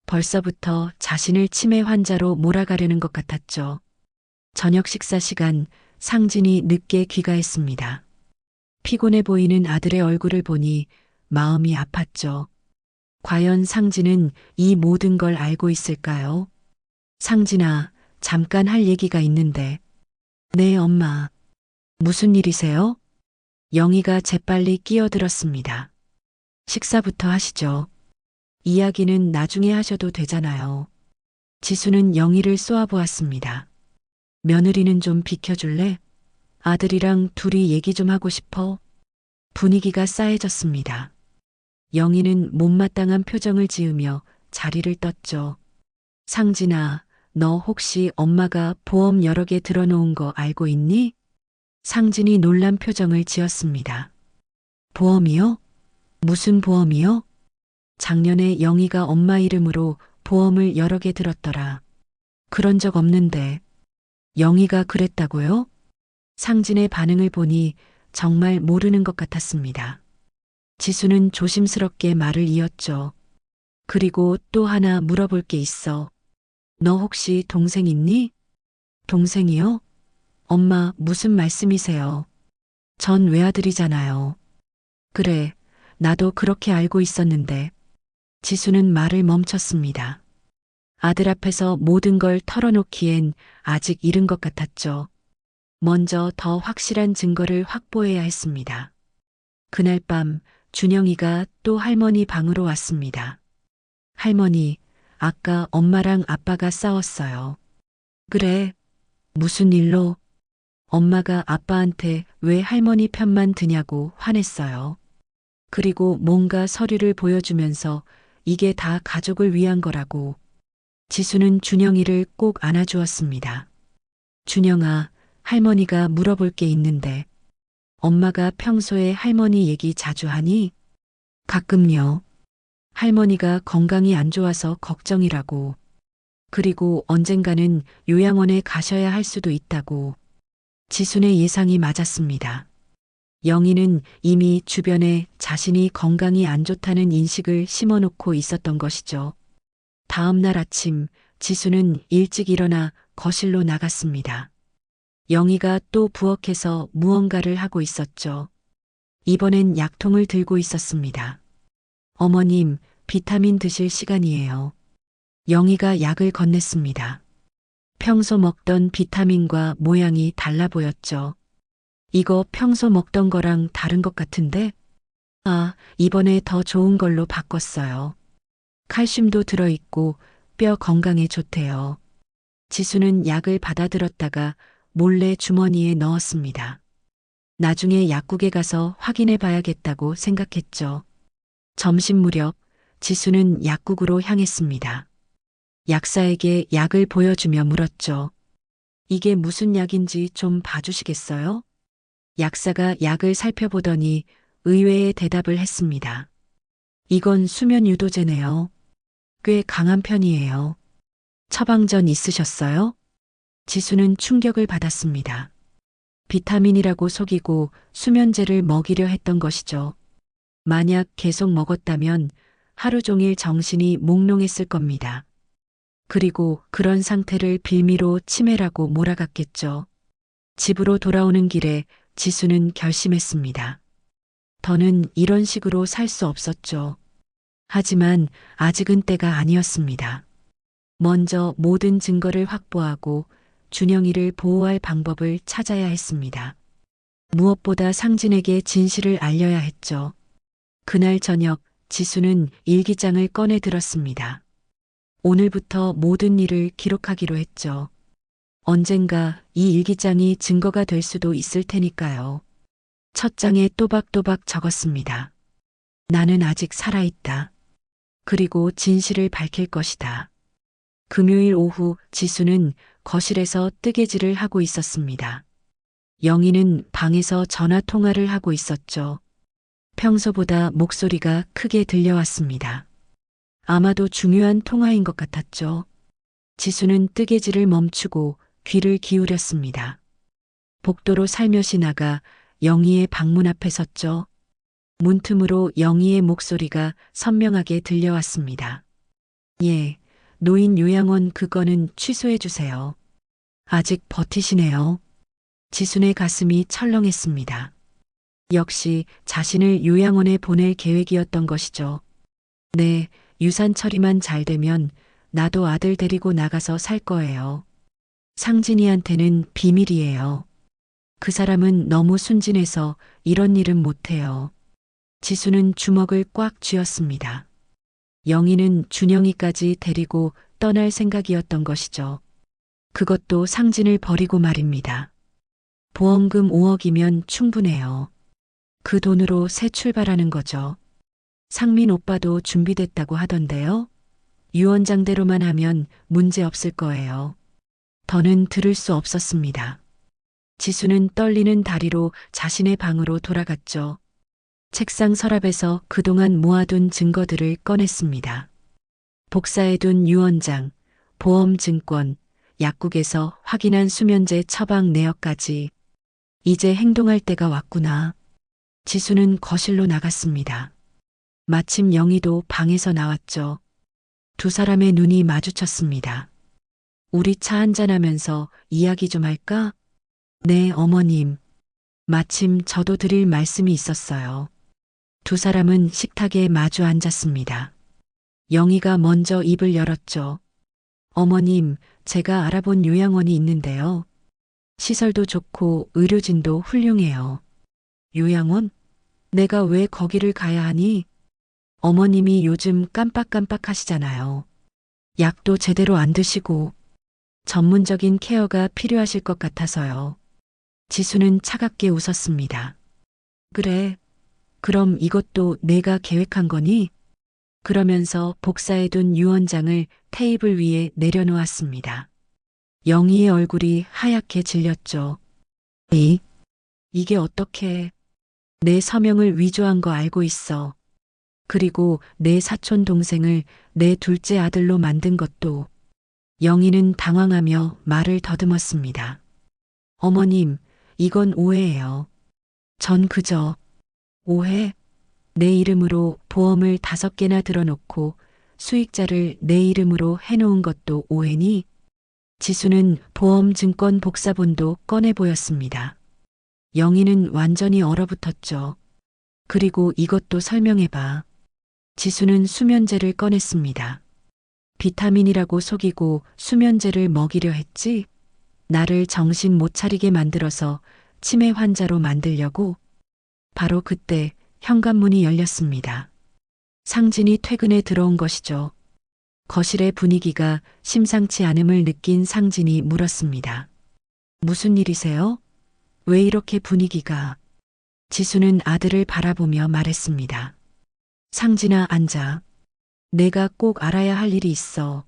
A: 벌써부터 자신을 치매 환자로 몰아가려는 것 같았죠. 저녁 식사 시간 상진이 늦게 귀가했습니다. 피곤해 보이는 아들의 얼굴을 보니 마음이 아팠죠. 과연 상진은 이 모든 걸 알고 있을까요? 상진아, 잠깐 할 얘기가 있는데. 네, 엄마. 무슨 일이세요? 영희가 재빨리 끼어들었습니다. 식사부터 하시죠. 이야기는 나중에 하셔도 되잖아요. 지수는 영희를 쏘아보았습니다. 며느리는 좀 비켜줄래? 아들이랑 둘이 얘기 좀 하고 싶어. 분위기가 싸해졌습니다. 영희는 못마땅한 표정을 지으며 자리를 떴죠. 상진아, 너 혹시 엄마가 보험 여러 개 들어놓은 거 알고 있니? 상진이 놀란 표정을 지었습니다. 보험이요? 무슨 보험이요? 작년에 영희가 엄마 이름으로 보험을 여러 개 들었더라. 그런 적 없는데. 영희가 그랬다고요? 상진의 반응을 보니 정말 모르는 것 같았습니다. 지수는 조심스럽게 말을 이었죠. 그리고 또 하나 물어볼 게 있어. 너 혹시 동생 있니? 동생이요? 엄마, 무슨 말씀이세요? 전 외아들이잖아요. 그래, 나도 그렇게 알고 있었는데. 지수는 말을 멈췄습니다. 아들 앞에서 모든 걸 털어놓기엔 아직 이른 것 같았죠. 먼저 더 확실한 증거를 확보해야 했습니다. 그날 밤 준영이가 또 할머니 방으로 왔습니다. 할머니, 아까 엄마랑 아빠가 싸웠어요. 그래, 무슨 일로? 엄마가 아빠한테 왜 할머니 편만 드냐고 화냈어요. 그리고 뭔가 서류를 보여주면서 이게 다 가족을 위한 거라고. 지수는 준영이를 꼭 안아주었습니다. 준영아, 할머니가 물어볼 게 있는데, 엄마가 평소에 할머니 얘기 자주 하니? 가끔요. 할머니가 건강이 안 좋아서 걱정이라고. 그리고 언젠가는 요양원에 가셔야 할 수도 있다고. 지순의 예상이 맞았습니다. 영희는 이미 주변에 자신이 건강이 안 좋다는 인식을 심어놓고 있었던 것이죠. 다음 날 아침 지수는 일찍 일어나 거실로 나갔습니다. 영희가 또 부엌에서 무언가를 하고 있었죠. 이번엔 약통을 들고 있었습니다. 어머님, 비타민 드실 시간이에요. 영희가 약을 건넸습니다. 평소 먹던 비타민과 모양이 달라 보였죠. 이거 평소 먹던 거랑 다른 것 같은데? 아, 이번에 더 좋은 걸로 바꿨어요. 칼슘도 들어있고 뼈 건강에 좋대요. 지수는 약을 받아들었다가 몰래 주머니에 넣었습니다. 나중에 약국에 가서 확인해 봐야겠다고 생각했죠. 점심 무렵 지수는 약국으로 향했습니다. 약사에게 약을 보여주며 물었죠. 이게 무슨 약인지 좀 봐주시겠어요? 약사가 약을 살펴보더니 의외의 대답을 했습니다. 이건 수면 유도제네요. 꽤 강한 편이에요. 처방전 있으셨어요? 지수는 충격을 받았습니다. 비타민이라고 속이고 수면제를 먹이려 했던 것이죠. 만약 계속 먹었다면 하루 종일 정신이 몽롱했을 겁니다. 그리고 그런 상태를 빌미로 치매라고 몰아갔겠죠. 집으로 돌아오는 길에 지수는 결심했습니다. 더는 이런 식으로 살 수 없었죠. 하지만 아직은 때가 아니었습니다. 먼저 모든 증거를 확보하고 준영이를 보호할 방법을 찾아야 했습니다. 무엇보다 상진에게 진실을 알려야 했죠. 그날 저녁 지수는 일기장을 꺼내 들었습니다. 오늘부터 모든 일을 기록하기로 했죠. 언젠가 이 일기장이 증거가 될 수도 있을 테니까요. 첫 장에 또박또박 적었습니다. 나는 아직 살아있다. 그리고 진실을 밝힐 것이다. 금요일 오후 지수는 거실에서 뜨개질을 하고 있었습니다. 영희는 방에서 전화 통화를 하고 있었죠. 평소보다 목소리가 크게 들려왔습니다. 아마도 중요한 통화인 것 같았죠. 지수는 뜨개질을 멈추고 귀를 기울였습니다. 복도로 살며시 나가 영희의 방문 앞에 섰죠. 문틈으로 영희의 목소리가 선명하게 들려왔습니다. 예, 노인 요양원 그거는 취소해 주세요. 아직 버티시네요. 지순의 가슴이 철렁했습니다. 역시 자신을 요양원에 보낼 계획이었던 것이죠. 네, 유산 처리만 잘 되면 나도 아들 데리고 나가서 살 거예요. 상진이한테는 비밀이에요. 그 사람은 너무 순진해서 이런 일은 못해요. 지수는 주먹을 꽉 쥐었습니다. 영희는 준영이까지 데리고 떠날 생각이었던 것이죠. 그것도 상진을 버리고 말입니다. 보험금 5억이면 충분해요. 그 돈으로 새 출발하는 거죠. 상민 오빠도 준비됐다고 하던데요. 유언장대로만 하면 문제 없을 거예요. 더는 들을 수 없었습니다. 지수는 떨리는 다리로 자신의 방으로 돌아갔죠. 책상 서랍에서 그동안 모아둔 증거들을 꺼냈습니다. 복사해둔 유언장, 보험증권, 약국에서 확인한 수면제 처방 내역까지. 이제 행동할 때가 왔구나. 지수는 거실로 나갔습니다. 마침 영희도 방에서 나왔죠. 두 사람의 눈이 마주쳤습니다. 우리 차 한잔하면서 이야기 좀 할까? 네, 어머님. 마침 저도 드릴 말씀이 있었어요. 두 사람은 식탁에 마주 앉았습니다. 영희가 먼저 입을 열었죠. 어머님, 제가 알아본 요양원이 있는데요. 시설도 좋고 의료진도 훌륭해요. 요양원? 내가 왜 거기를 가야 하니? 어머님이 요즘 깜빡깜빡 하시잖아요. 약도 제대로 안 드시고 전문적인 케어가 필요하실 것 같아서요. 지수는 차갑게 웃었습니다. 그래, 그럼 이것도 내가 계획한 거니? 그러면서 복사해둔 유언장을 테이블 위에 내려놓았습니다. 영희의 얼굴이 하얗게 질렸죠. 이게 어떻게 내 서명을 위조한 거 알고 있어. 그리고 내 사촌 동생을 내 둘째 아들로 만든 것도. 영희는 당황하며 말을 더듬었습니다. 어머님, 이건 오해예요. 전 그저 오해? 내 이름으로 보험을 5개나 들어놓고 수익자를 내 이름으로 해놓은 것도 오해니? 지수는 보험증권 복사본도 꺼내 보였습니다. 영희는 완전히 얼어붙었죠. 그리고 이것도 설명해봐. 지수는 수면제를 꺼냈습니다. 비타민이라고 속이고 수면제를 먹이려 했지? 나를 정신 못 차리게 만들어서 치매 환자로 만들려고? 바로 그때 현관문이 열렸습니다. 상진이 퇴근에 들어온 것이죠. 거실의 분위기가 심상치 않음을 느낀 상진이 물었습니다. 무슨 일이세요? 왜 이렇게 분위기가? 지수는 아들을 바라보며 말했습니다. 상진아, 앉아. 내가 꼭 알아야 할 일이 있어.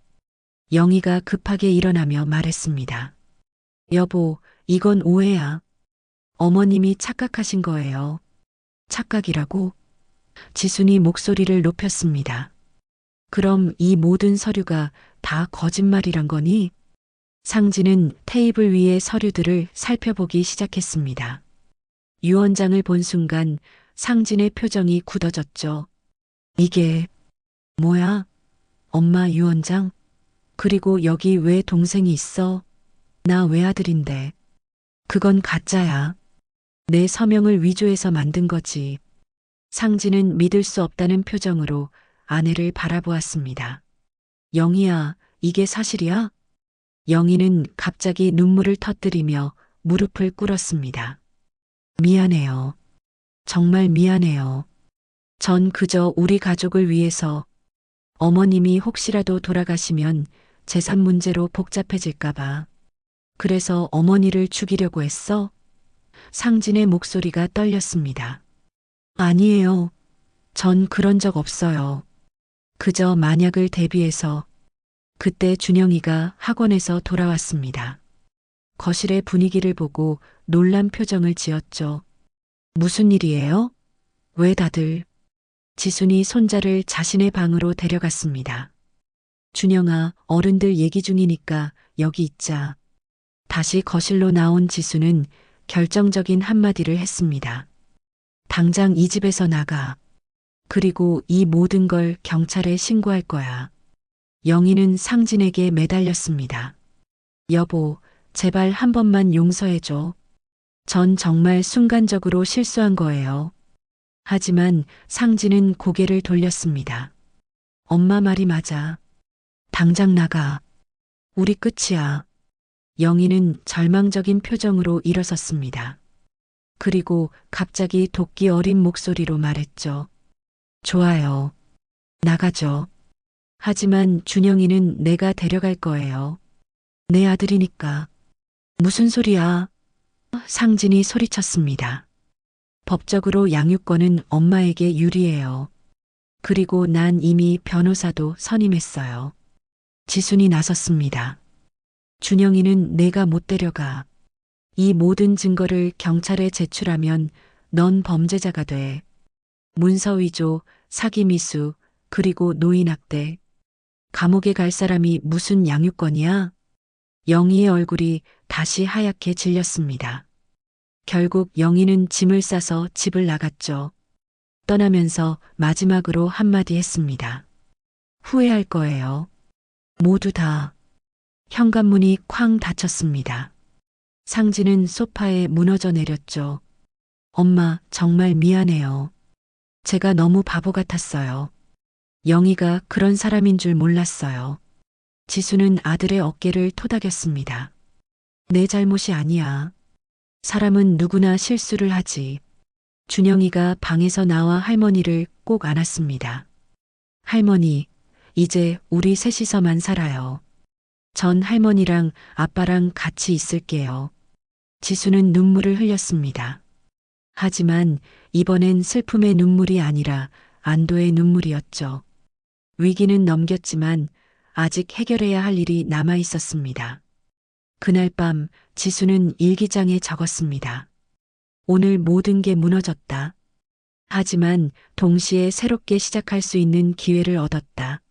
A: 영희가 급하게 일어나며 말했습니다. 여보, 이건 오해야. 어머님이 착각하신 거예요. 착각이라고? 지순이 목소리를 높였습니다. 그럼 이 모든 서류가 다 거짓말이란 거니? 상진은 테이블 위의 서류들을 살펴보기 시작했습니다. 유언장을 본 순간 상진의 표정이 굳어졌죠. 이게 뭐야? 엄마 유언장? 그리고 여기 왜 동생이 있어? 나 외아들인데. 그건 가짜야. 내 서명을 위조해서 만든 거지. 상진은 믿을 수 없다는 표정으로 아내를 바라보았습니다. 영희야, 이게 사실이야? 영희는 갑자기 눈물을 터뜨리며 무릎을 꿇었습니다. 미안해요. 정말 미안해요. 전 그저 우리 가족을 위해서 어머님이 혹시라도 돌아가시면 재산 문제로 복잡해질까봐. 그래서 어머니를 죽이려고 했어? 상진의 목소리가 떨렸습니다. 아니에요. 전 그런 적 없어요. 그저 만약을 대비해서. 그때 준영이가 학원에서 돌아왔습니다. 거실의 분위기를 보고 놀란 표정을 지었죠. 무슨 일이에요? 왜 다들? 지순이 손자를 자신의 방으로 데려갔습니다. 준영아, 어른들 얘기 중이니까 여기 있자. 다시 거실로 나온 지수는 결정적인 한마디를 했습니다. 당장 이 집에서 나가. 그리고 이 모든 걸 경찰에 신고할 거야. 영희는 상진에게 매달렸습니다. 여보, 제발 한 번만 용서해줘. 전 정말 순간적으로 실수한 거예요. 하지만 상진은 고개를 돌렸습니다. 엄마 말이 맞아. 당장 나가. 우리 끝이야. 영희는 절망적인 표정으로 일어섰습니다. 그리고 갑자기 도끼 어린 목소리로 말했죠. 좋아요. 나가죠. 하지만 준영이는 내가 데려갈 거예요. 내 아들이니까. 무슨 소리야? 상진이 소리쳤습니다. 법적으로 양육권은 엄마에게 유리해요. 그리고 난 이미 변호사도 선임했어요. 지순이 나섰습니다. 준영이는 내가 못 데려가. 이 모든 증거를 경찰에 제출하면 넌 범죄자가 돼. 문서위조, 사기미수, 그리고 노인학대. 감옥에 갈 사람이 무슨 양육권이야? 영희의 얼굴이 다시 하얗게 질렸습니다. 결국 영희는 짐을 싸서 집을 나갔죠. 떠나면서 마지막으로 한마디 했습니다. 후회할 거예요. 모두 다. 현관문이 쾅 닫혔습니다. 상진은 소파에 무너져 내렸죠. 엄마, 정말 미안해요. 제가 너무 바보 같았어요. 영희가 그런 사람인 줄 몰랐어요. 지수는 아들의 어깨를 토닥였습니다. 내 잘못이 아니야. 사람은 누구나 실수를 하지. 준영이가 방에서 나와 할머니를 꼭 안았습니다. 할머니, 이제 우리 셋이서만 살아요. 전 할머니랑 아빠랑 같이 있을게요. 지수는 눈물을 흘렸습니다. 하지만 이번엔 슬픔의 눈물이 아니라 안도의 눈물이었죠. 위기는 넘겼지만 아직 해결해야 할 일이 남아 있었습니다. 그날 밤 지수는 일기장에 적었습니다. 오늘 모든 게 무너졌다. 하지만 동시에 새롭게 시작할 수 있는 기회를 얻었다.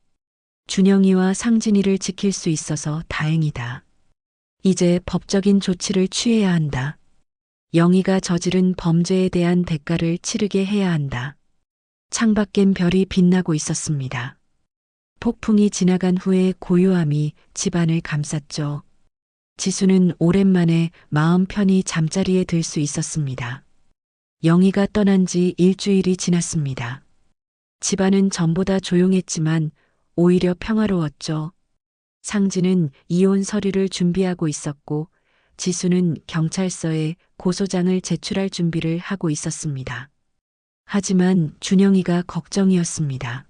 A: 준영이와 상진이를 지킬 수 있어서 다행이다. 이제 법적인 조치를 취해야 한다. 영희가 저지른 범죄에 대한 대가를 치르게 해야 한다. 창밖엔 별이 빛나고 있었습니다. 폭풍이 지나간 후에 고요함이 집안을 감쌌죠. 지수는 오랜만에 마음 편히 잠자리에 들 수 있었습니다. 영희가 떠난 지 일주일이 지났습니다. 집안은 전보다 조용했지만 오히려 평화로웠죠. 상진은 이혼 서류를 준비하고 있었고 지수는 경찰서에 고소장을 제출할 준비를 하고 있었습니다. 하지만 준영이가 걱정이었습니다.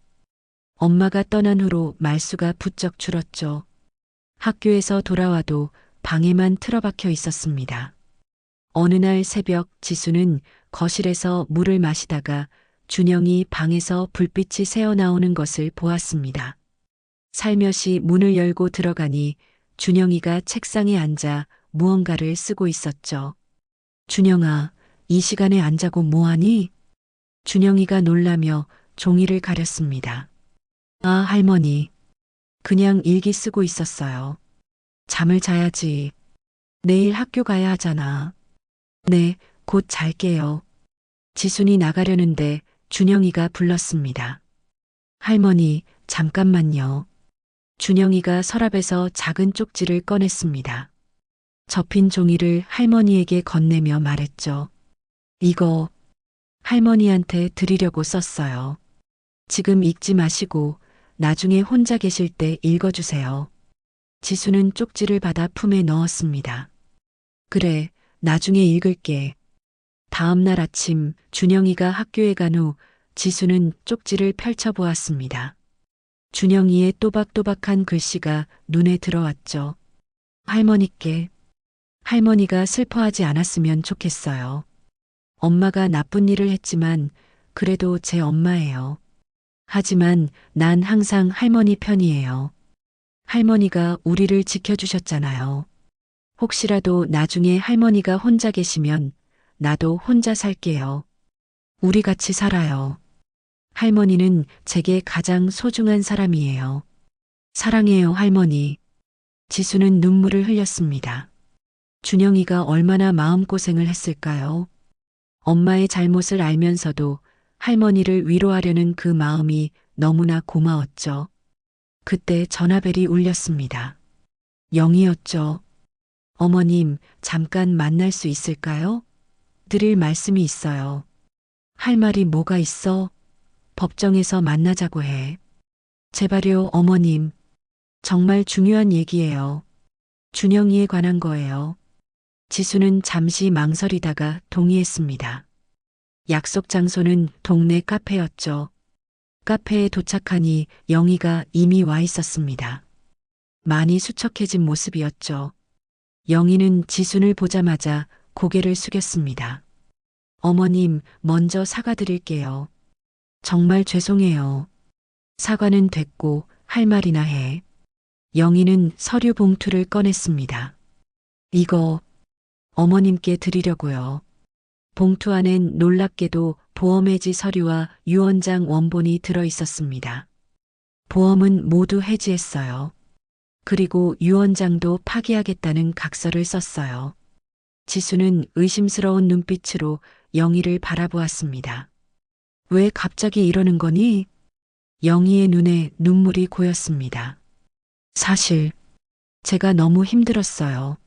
A: 엄마가 떠난 후로 말수가 부쩍 줄었죠. 학교에서 돌아와도 방에만 틀어박혀 있었습니다. 어느 날 새벽 지수는 거실에서 물을 마시다가 준영이 방에서 불빛이 새어나오는 것을 보았습니다. 살며시 문을 열고 들어가니 준영이가 책상에 앉아 무언가를 쓰고 있었죠. 준영아, 이 시간에 안 자고 뭐하니? 준영이가 놀라며 종이를 가렸습니다. 아, 할머니. 그냥 일기 쓰고 있었어요. 잠을 자야지. 내일 학교 가야 하잖아. 네, 곧 잘게요. 지순이 나가려는데 준영이가 불렀습니다. 할머니, 잠깐만요. 준영이가 서랍에서 작은 쪽지를 꺼냈습니다. 접힌 종이를 할머니에게 건네며 말했죠. 이거 할머니한테 드리려고 썼어요. 지금 읽지 마시고 나중에 혼자 계실 때 읽어주세요. 지수는 쪽지를 받아 품에 넣었습니다. 그래, 나중에 읽을게. 다음 날 아침 준영이가 학교에 간 후 지수는 쪽지를 펼쳐보았습니다. 준영이의 또박또박한 글씨가 눈에 들어왔죠. 할머니께. 할머니가 슬퍼하지 않았으면 좋겠어요. 엄마가 나쁜 일을 했지만 그래도 제 엄마예요. 하지만 난 항상 할머니 편이에요. 할머니가 우리를 지켜주셨잖아요. 혹시라도 나중에 할머니가 혼자 계시면 나도 혼자 살게요. 우리 같이 살아요. 할머니는 제게 가장 소중한 사람이에요. 사랑해요, 할머니. 지수는 눈물을 흘렸습니다. 준영이가 얼마나 마음고생을 했을까요? 엄마의 잘못을 알면서도 할머니를 위로하려는 그 마음이 너무나 고마웠죠. 그때 전화벨이 울렸습니다. 영희였죠. 어머님, 잠깐 만날 수 있을까요? 드릴 말씀이 있어요. 할 말이 뭐가 있어? 법정에서 만나자고 해. 제발요, 어머님. 정말 중요한 얘기예요. 준영이에 관한 거예요. 지수는 잠시 망설이다가 동의했습니다. 약속 장소는 동네 카페였죠. 카페에 도착하니 영희가 이미 와 있었습니다. 많이 수척해진 모습이었죠. 영희는 지순을 보자마자 고개를 숙였습니다. 어머님, 먼저 사과드릴게요. 정말 죄송해요. 사과는 됐고 할 말이나 해. 영희는 서류 봉투를 꺼냈습니다. 이거 어머님께 드리려고요. 봉투 안엔 놀랍게도 보험해지 서류와 유언장 원본이 들어 있었습니다. 보험은 모두 해지했어요. 그리고 유언장도 파기하겠다는 각서를 썼어요. 지수는 의심스러운 눈빛으로 영희를 바라보았습니다. 왜 갑자기 이러는 거니? 영희의 눈에 눈물이 고였습니다. 사실 제가 너무 힘들었어요.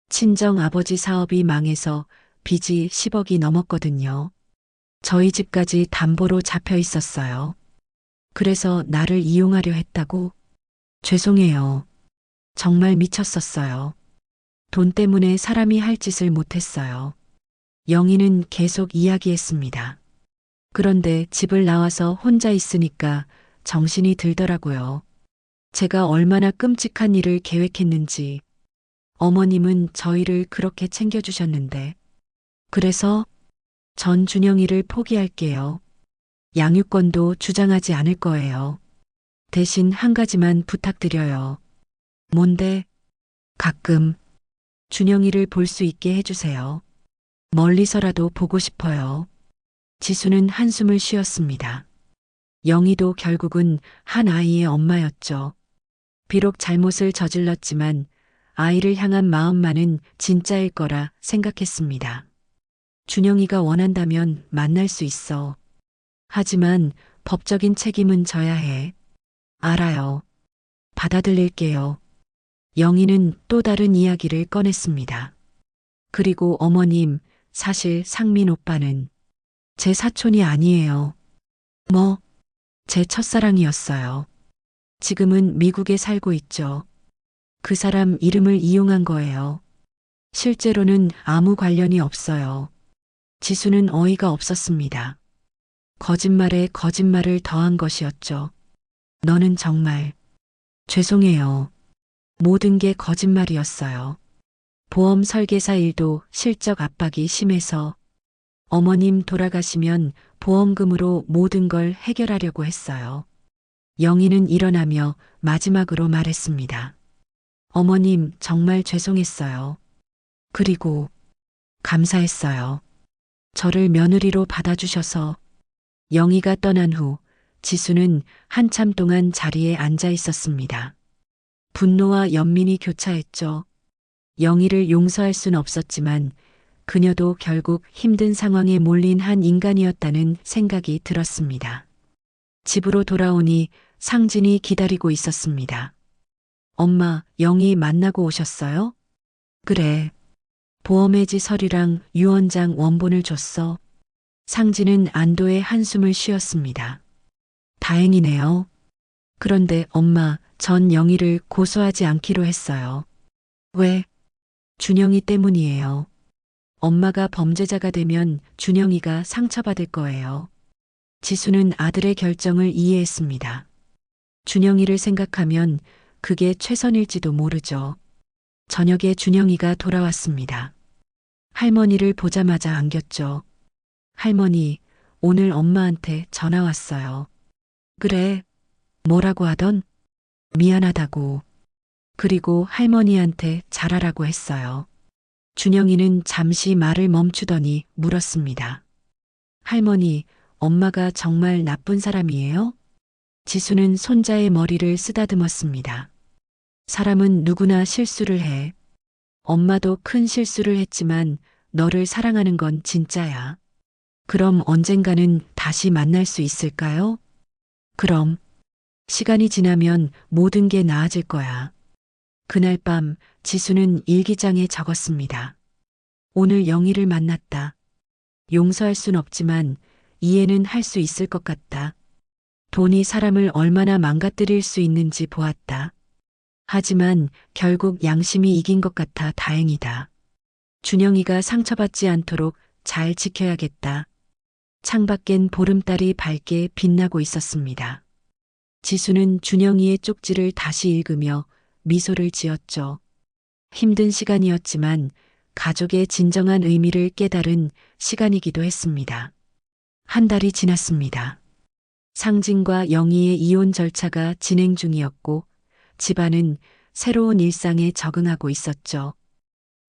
A: 친정 아버지 사업이 망해서 빚이 10억이 넘었거든요. 저희 집까지 담보로 잡혀 있었어요. 그래서 나를 이용하려 했다고? 죄송해요. 정말 미쳤었어요. 돈 때문에 사람이 할 짓을 못했어요. 영희는 계속 이야기했습니다. 그런데 집을 나와서 혼자 있으니까 정신이 들더라고요. 제가 얼마나 끔찍한 일을 계획했는지. 어머님은 저희를 그렇게 챙겨주셨는데. 그래서 전 준영이를 포기할게요. 양육권도 주장하지 않을 거예요. 대신 한 가지만 부탁드려요. 뭔데? 가끔 준영이를 볼 수 있게 해주세요. 멀리서라도 보고 싶어요. 지수는 한숨을 쉬었습니다. 영희도 결국은 한 아이의 엄마였죠. 비록 잘못을 저질렀지만 아이를 향한 마음만은 진짜일 거라 생각했습니다. 준영이가 원한다면 만날 수 있어. 하지만 법적인 책임은 져야 해. 알아요. 받아들일게요. 영희는 또 다른 이야기를 꺼냈습니다. 그리고 어머님, 사실 상민 오빠는 제 사촌이 아니에요. 뭐? 제 첫사랑이었어요. 지금은 미국에 살고 있죠. 그 사람 이름을 이용한 거예요. 실제로는 아무 관련이 없어요. 지수는 어이가 없었습니다. 거짓말에 거짓말을 더한 것이었죠. 너는 정말 죄송해요. 모든 게 거짓말이었어요. 보험 설계사 일도 실적 압박이 심해서 어머님 돌아가시면 보험금으로 모든 걸 해결하려고 했어요. 영희는 일어나며 마지막으로 말했습니다. 어머님 정말 죄송했어요. 그리고 감사했어요. 저를 며느리로 받아주셔서. 영희가 떠난 후 지수는 한참 동안 자리에 앉아 있었습니다. 분노와 연민이 교차했죠. 영희를 용서할 순 없었지만 그녀도 결국 힘든 상황에 몰린 한 인간이었다는 생각이 들었습니다. 집으로 돌아오니 상진이 기다리고 있었습니다. 엄마, 영희 만나고 오셨어요? 그래. 보험해지 서류랑 유언장 원본을 줬어. 상진은 안도의 한숨을 쉬었습니다. 다행이네요. 그런데 엄마, 전 영희를 고소하지 않기로 했어요. 왜? 준영이 때문이에요. 엄마가 범죄자가 되면 준영이가 상처받을 거예요. 지수는 아들의 결정을 이해했습니다. 준영이를 생각하면 그게 최선일지도 모르죠. 저녁에 준영이가 돌아왔습니다. 할머니를 보자마자 안겼죠. 할머니, 오늘 엄마한테 전화 왔어요. 그래. 뭐라고 하던? 미안하다고. 그리고 할머니한테 잘하라고 했어요. 준영이는 잠시 말을 멈추더니 물었습니다. 할머니, 엄마가 정말 나쁜 사람이에요? 지수는 손자의 머리를 쓰다듬었습니다. 사람은 누구나 실수를 해. 엄마도 큰 실수를 했지만 너를 사랑하는 건 진짜야. 그럼 언젠가는 다시 만날 수 있을까요? 그럼. 시간이 지나면 모든 게 나아질 거야. 그날 밤 지수는 일기장에 적었습니다. 오늘 영희를 만났다. 용서할 순 없지만 이해는 할 수 있을 것 같다. 돈이 사람을 얼마나 망가뜨릴 수 있는지 보았다. 하지만 결국 양심이 이긴 것 같아 다행이다. 준영이가 상처받지 않도록 잘 지켜야겠다. 창밖엔 보름달이 밝게 빛나고 있었습니다. 지수는 준영이의 쪽지를 다시 읽으며 미소를 지었죠. 힘든 시간이었지만 가족의 진정한 의미를 깨달은 시간이기도 했습니다. 한 달이 지났습니다. 상진과 영희의 이혼 절차가 진행 중이었고 집안은 새로운 일상에 적응하고 있었죠.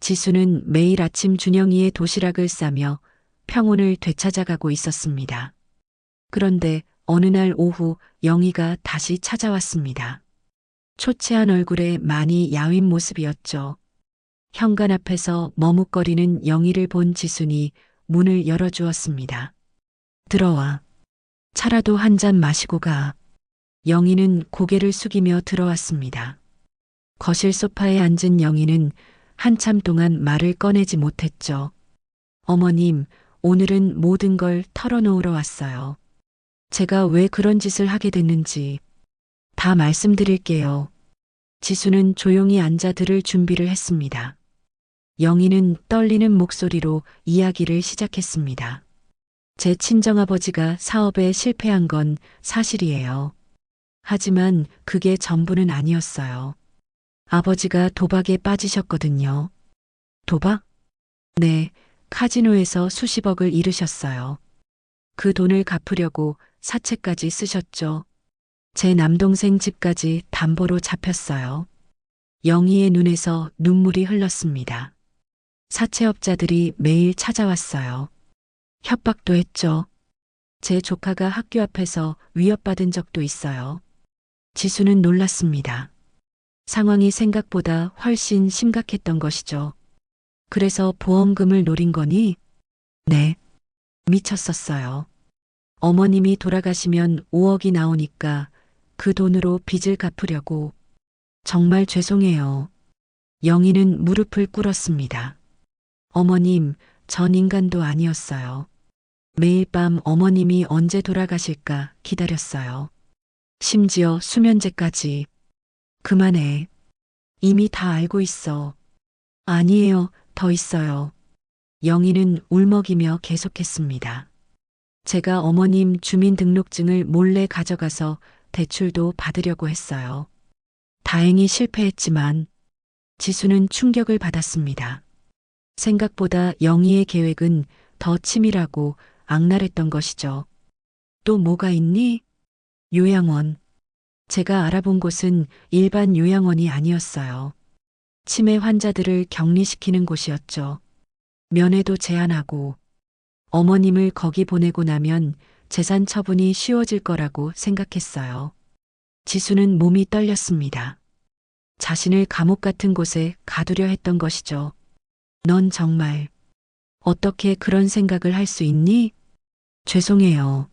A: 지수는 매일 아침 준영이의 도시락을 싸며 평온을 되찾아가고 있었습니다. 그런데 어느 날 오후 영희가 다시 찾아왔습니다. 초췌한 얼굴에 많이 야윈 모습이었죠. 현관 앞에서 머뭇거리는 영희를 본 지순이 문을 열어주었습니다. 들어와. 차라도 한 잔 마시고 가. 영희는 고개를 숙이며 들어왔습니다. 거실 소파에 앉은 영희는 한참 동안 말을 꺼내지 못했죠. 어머님, 오늘은 모든 걸 털어놓으러 왔어요. 제가 왜 그런 짓을 하게 됐는지 다 말씀드릴게요. 지수는 조용히 앉아 들을 준비를 했습니다. 영희는 떨리는 목소리로 이야기를 시작했습니다. 제 친정아버지가 사업에 실패한 건 사실이에요. 하지만 그게 전부는 아니었어요. 아버지가 도박에 빠지셨거든요. 도박? 네, 카지노에서 수십억을 잃으셨어요. 그 돈을 갚으려고 사채까지 쓰셨죠. 제 남동생 집까지 담보로 잡혔어요. 영희의 눈에서 눈물이 흘렀습니다. 사채업자들이 매일 찾아왔어요. 협박도 했죠. 제 조카가 학교 앞에서 위협받은 적도 있어요. 지수는 놀랐습니다. 상황이 생각보다 훨씬 심각했던 것이죠. 그래서 보험금을 노린 거니? 네. 미쳤었어요. 어머님이 돌아가시면 5억이 나오니까 그 돈으로 빚을 갚으려고. 정말 죄송해요. 영희는 무릎을 꿇었습니다. 어머님, 전 인간도 아니었어요. 매일 밤 어머님이 언제 돌아가실까 기다렸어요. 심지어 수면제까지. 그만해. 이미 다 알고 있어. 아니에요, 더 있어요. 영희는 울먹이며 계속했습니다. 제가 어머님 주민등록증을 몰래 가져가서 대출도 받으려고 했어요. 다행히 실패했지만 지수는 충격을 받았습니다. 생각보다 영희의 계획은 더 치밀하고 악랄했던 것이죠. 또 뭐가 있니? 요양원. 제가 알아본 곳은 일반 요양원이 아니었어요. 치매 환자들을 격리시키는 곳이었죠. 면회도 제한하고 어머님을 거기 보내고 나면 재산 처분이 쉬워질 거라고 생각했어요. 지수는 몸이 떨렸습니다. 자신을 감옥 같은 곳에 가두려 했던 것이죠. 넌 정말 어떻게 그런 생각을 할 수 있니? 죄송해요.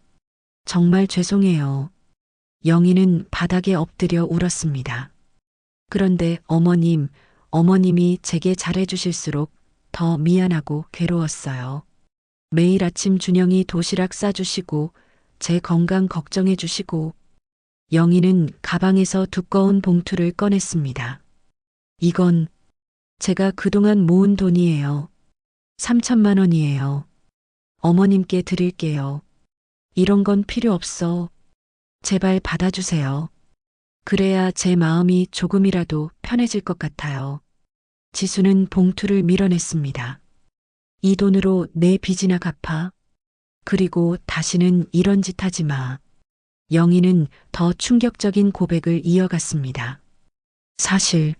A: 정말 죄송해요. 영희는 바닥에 엎드려 울었습니다. 그런데 어머님이 제게 잘해주실수록 더 미안하고 괴로웠어요. 매일 아침 준영이 도시락 싸주시고 제 건강 걱정해주시고. 영희는 가방에서 두꺼운 봉투를 꺼냈습니다. 이건 제가 그동안 모은 돈이에요. 3천만 원이에요. 어머님께 드릴게요. 이런 건 필요 없어. 제발 받아주세요. 그래야 제 마음이 조금이라도 편해질 것 같아요. 지수는 봉투를 밀어냈습니다. 이 돈으로 내 빚이나 갚아. 그리고 다시는 이런 짓 하지 마. 영희는 더 충격적인 고백을 이어갔습니다. 사실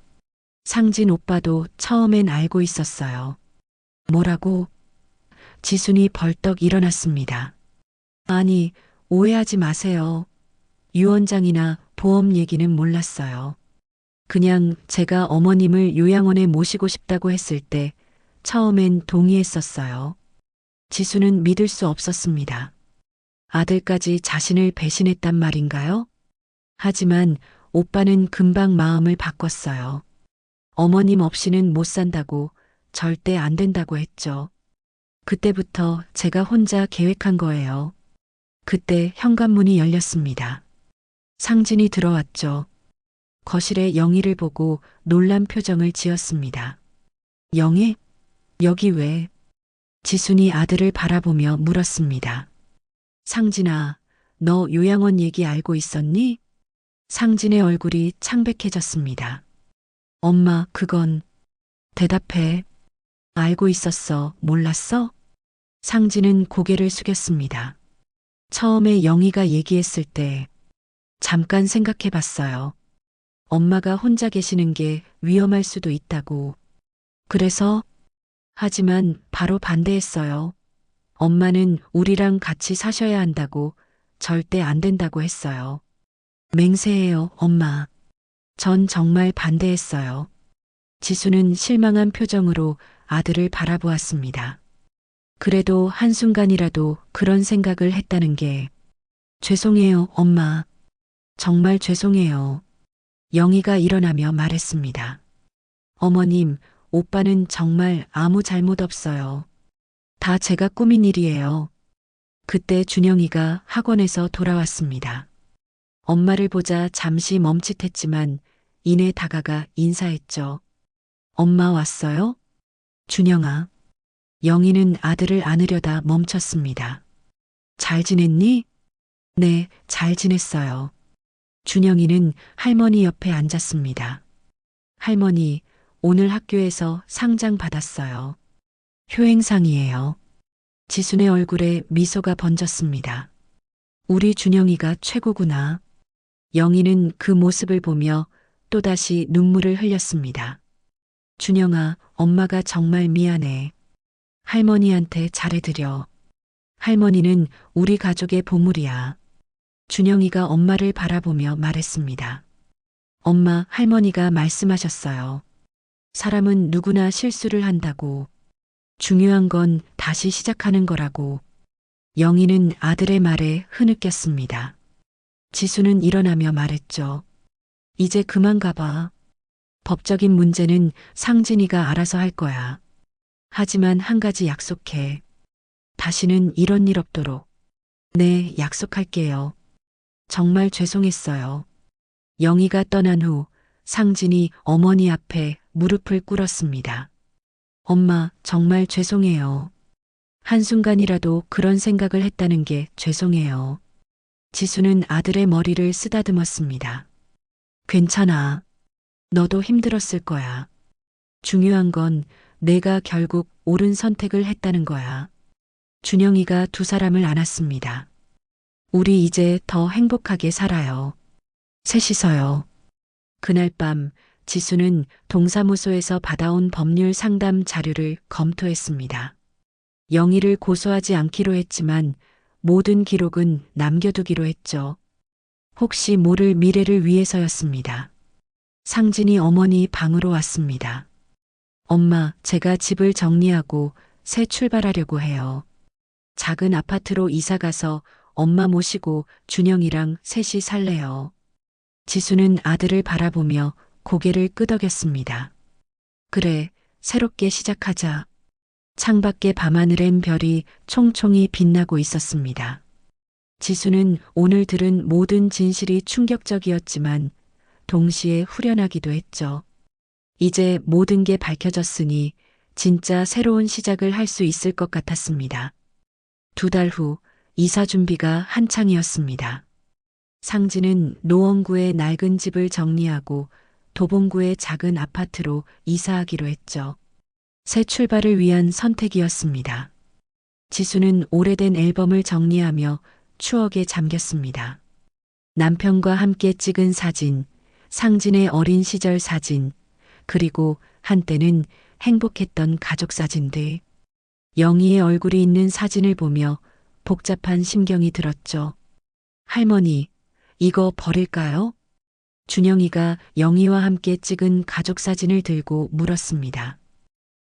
A: 상진 오빠도 처음엔 알고 있었어요. 뭐라고? 지순이 벌떡 일어났습니다. 아니, 오해하지 마세요. 유언장이나 보험 얘기는 몰랐어요. 그냥 제가 어머님을 요양원에 모시고 싶다고 했을 때 처음엔 동의했었어요. 지수는 믿을 수 없었습니다. 아들까지 자신을 배신했단 말인가요? 하지만 오빠는 금방 마음을 바꿨어요. 어머님 없이는 못 산다고, 절대 안 된다고 했죠. 그때부터 제가 혼자 계획한 거예요. 그때 현관문이 열렸습니다. 상진이 들어왔죠. 거실에 영희를 보고 놀란 표정을 지었습니다. 영희? 여기 왜? 지순이 아들을 바라보며 물었습니다. 상진아, 너 요양원 얘기 알고 있었니? 상진의 얼굴이 창백해졌습니다. 엄마, 그건... 대답해. 알고 있었어. 몰랐어? 상진은 고개를 숙였습니다. 처음에 영희가 얘기했을 때 잠깐 생각해 봤어요. 엄마가 혼자 계시는 게 위험할 수도 있다고. 그래서? 하지만 바로 반대했어요. 엄마는 우리랑 같이 사셔야 한다고, 절대 안 된다고 했어요. 맹세해요, 엄마. 전 정말 반대했어요. 지수는 실망한 표정으로 아들을 바라보았습니다. 그래도 한순간이라도 그런 생각을 했다는 게. 죄송해요, 엄마. 정말 죄송해요. 영희가 일어나며 말했습니다. 어머님, 오빠는 정말 아무 잘못 없어요. 다 제가 꾸민 일이에요. 그때 준영이가 학원에서 돌아왔습니다. 엄마를 보자 잠시 멈칫했지만 이내 다가가 인사했죠. 엄마 왔어요? 준영아. 영희는 아들을 안으려다 멈췄습니다. 잘 지냈니? 네, 잘 지냈어요. 준영이는 할머니 옆에 앉았습니다. 할머니, 오늘 학교에서 상장 받았어요. 효행상이에요. 지순의 얼굴에 미소가 번졌습니다. 우리 준영이가 최고구나. 영희는 그 모습을 보며 또다시 눈물을 흘렸습니다. 준영아, 엄마가 정말 미안해. 할머니한테 잘해드려. 할머니는 우리 가족의 보물이야. 준영이가 엄마를 바라보며 말했습니다. 엄마, 할머니가 말씀하셨어요. 사람은 누구나 실수를 한다고. 중요한 건 다시 시작하는 거라고. 영희는 아들의 말에 흐느꼈습니다. 지수는 일어나며 말했죠. 이제 그만 가봐. 법적인 문제는 상진이가 알아서 할 거야. 하지만 한 가지 약속해. 다시는 이런 일 없도록. 네, 약속할게요. 정말 죄송했어요. 영희가 떠난 후 상진이 어머니 앞에 무릎을 꿇었습니다. 엄마, 정말 죄송해요. 한순간이라도 그런 생각을 했다는 게 죄송해요. 지수는 아들의 머리를 쓰다듬었습니다. 괜찮아. 너도 힘들었을 거야. 중요한 건 내가 결국 옳은 선택을 했다는 거야. 준영이가 두 사람을 안았습니다. 우리 이제 더 행복하게 살아요. 셋이서요. 그날 밤 지수는 동사무소에서 받아온 법률 상담 자료를 검토했습니다. 영희를 고소하지 않기로 했지만 모든 기록은 남겨두기로 했죠. 혹시 모를 미래를 위해서였습니다. 상진이 어머니 방으로 왔습니다. 엄마, 제가 집을 정리하고 새 출발하려고 해요. 작은 아파트로 이사가서 엄마 모시고 준영이랑 셋이 살래요. 지수는 아들을 바라보며 고개를 끄덕였습니다. 그래, 새롭게 시작하자. 창밖의 밤하늘엔 별이 총총히 빛나고 있었습니다. 지수는 오늘 들은 모든 진실이 충격적이었지만 동시에 후련하기도 했죠. 이제 모든 게 밝혀졌으니 진짜 새로운 시작을 할 수 있을 것 같았습니다. 2달 후 이사 준비가 한창이었습니다. 상진은 노원구의 낡은 집을 정리하고 도봉구의 작은 아파트로 이사하기로 했죠. 새 출발을 위한 선택이었습니다. 지수는 오래된 앨범을 정리하며 추억에 잠겼습니다. 남편과 함께 찍은 사진, 상진의 어린 시절 사진, 그리고 한때는 행복했던 가족 사진들. 영희의 얼굴이 있는 사진을 보며 복잡한 심경이 들었죠. 할머니, 이거 버릴까요? 준영이가 영희와 함께 찍은 가족 사진을 들고 물었습니다.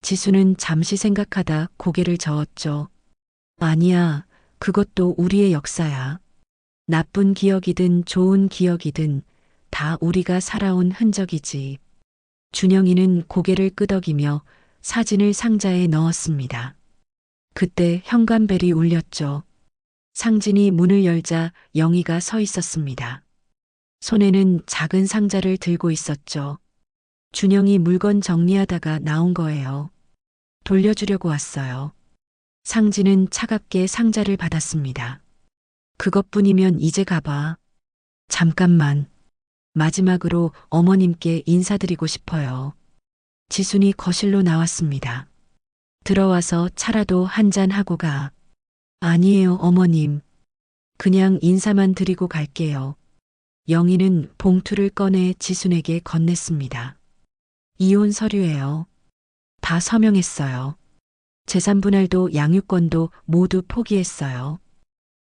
A: 지수는 잠시 생각하다 고개를 저었죠. 아니야, 그것도 우리의 역사야. 나쁜 기억이든 좋은 기억이든 다 우리가 살아온 흔적이지. 준영이는 고개를 끄덕이며 사진을 상자에 넣었습니다. 그때 현관벨이 울렸죠. 상진이 문을 열자 영희가 서 있었습니다. 손에는 작은 상자를 들고 있었죠. 준영이 물건 정리하다가 나온 거예요. 돌려주려고 왔어요. 상진은 차갑게 상자를 받았습니다. 그것뿐이면 이제 가봐. 잠깐만. 마지막으로 어머님께 인사드리고 싶어요. 지순이 거실로 나왔습니다. 들어와서 차라도 한잔 하고 가. 아니에요, 어머님. 그냥 인사만 드리고 갈게요. 영희는 봉투를 꺼내 지순에게 건넸습니다. 이혼 서류예요. 다 서명했어요. 재산 분할도 양육권도 모두 포기했어요.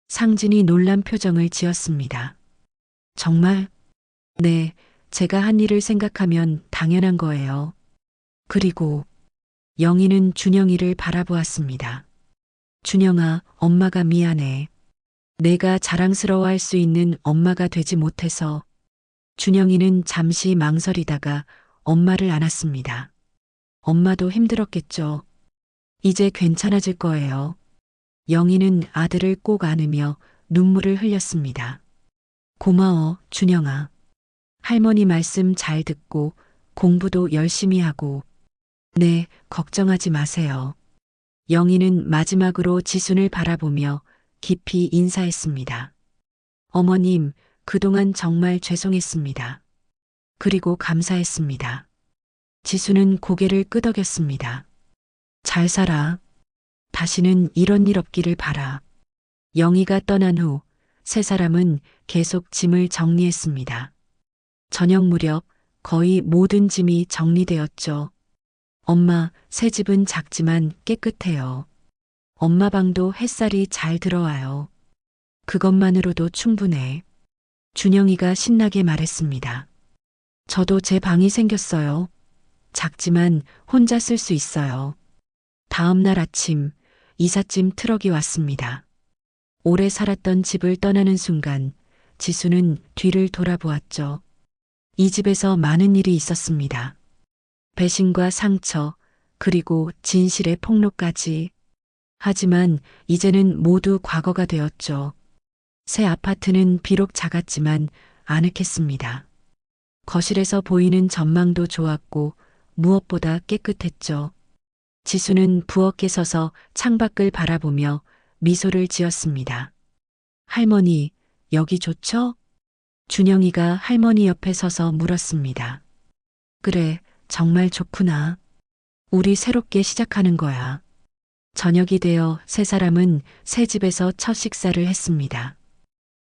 A: 상진이 놀란 표정을 지었습니다. 정말? 네, 제가 한 일을 생각하면 당연한 거예요. 그리고 영희는 준영이를 바라보았습니다. 준영아, 엄마가 미안해. 내가 자랑스러워할 수 있는 엄마가 되지 못해서. 준영이는 잠시 망설이다가 엄마를 안았습니다. 엄마도 힘들었겠죠. 이제 괜찮아질 거예요. 영희는 아들을 꼭 안으며 눈물을 흘렸습니다. 고마워, 준영아. 할머니 말씀 잘 듣고 공부도 열심히 하고. 네, 걱정하지 마세요. 영희는 마지막으로 지순을 바라보며 깊이 인사했습니다. 어머님, 그동안 정말 죄송했습니다. 그리고 감사했습니다. 지수는 고개를 끄덕였습니다. 잘 살아. 다시는 이런 일 없기를 바라. 영희가 떠난 후 세 사람은 계속 짐을 정리했습니다. 저녁 무렵 거의 모든 짐이 정리되었죠. 엄마, 새 집은 작지만 깨끗해요. 엄마 방도 햇살이 잘 들어와요. 그것만으로도 충분해. 준영이가 신나게 말했습니다. 저도 제 방이 생겼어요. 작지만 혼자 쓸 수 있어요. 다음 날 아침 이삿짐 트럭이 왔습니다. 오래 살았던 집을 떠나는 순간 지수는 뒤를 돌아보았죠. 이 집에서 많은 일이 있었습니다. 배신과 상처, 그리고 진실의 폭로까지. 하지만 이제는 모두 과거가 되었죠. 새 아파트는 비록 작았지만 아늑했습니다. 거실에서 보이는 전망도 좋았고 무엇보다 깨끗했죠. 지수는 부엌에 서서 창밖을 바라보며 미소를 지었습니다. 할머니, 여기 좋죠? 준영이가 할머니 옆에 서서 물었습니다. 그래, 정말 좋구나. 우리 새롭게 시작하는 거야. 저녁이 되어 세 사람은 새 집에서 첫 식사를 했습니다.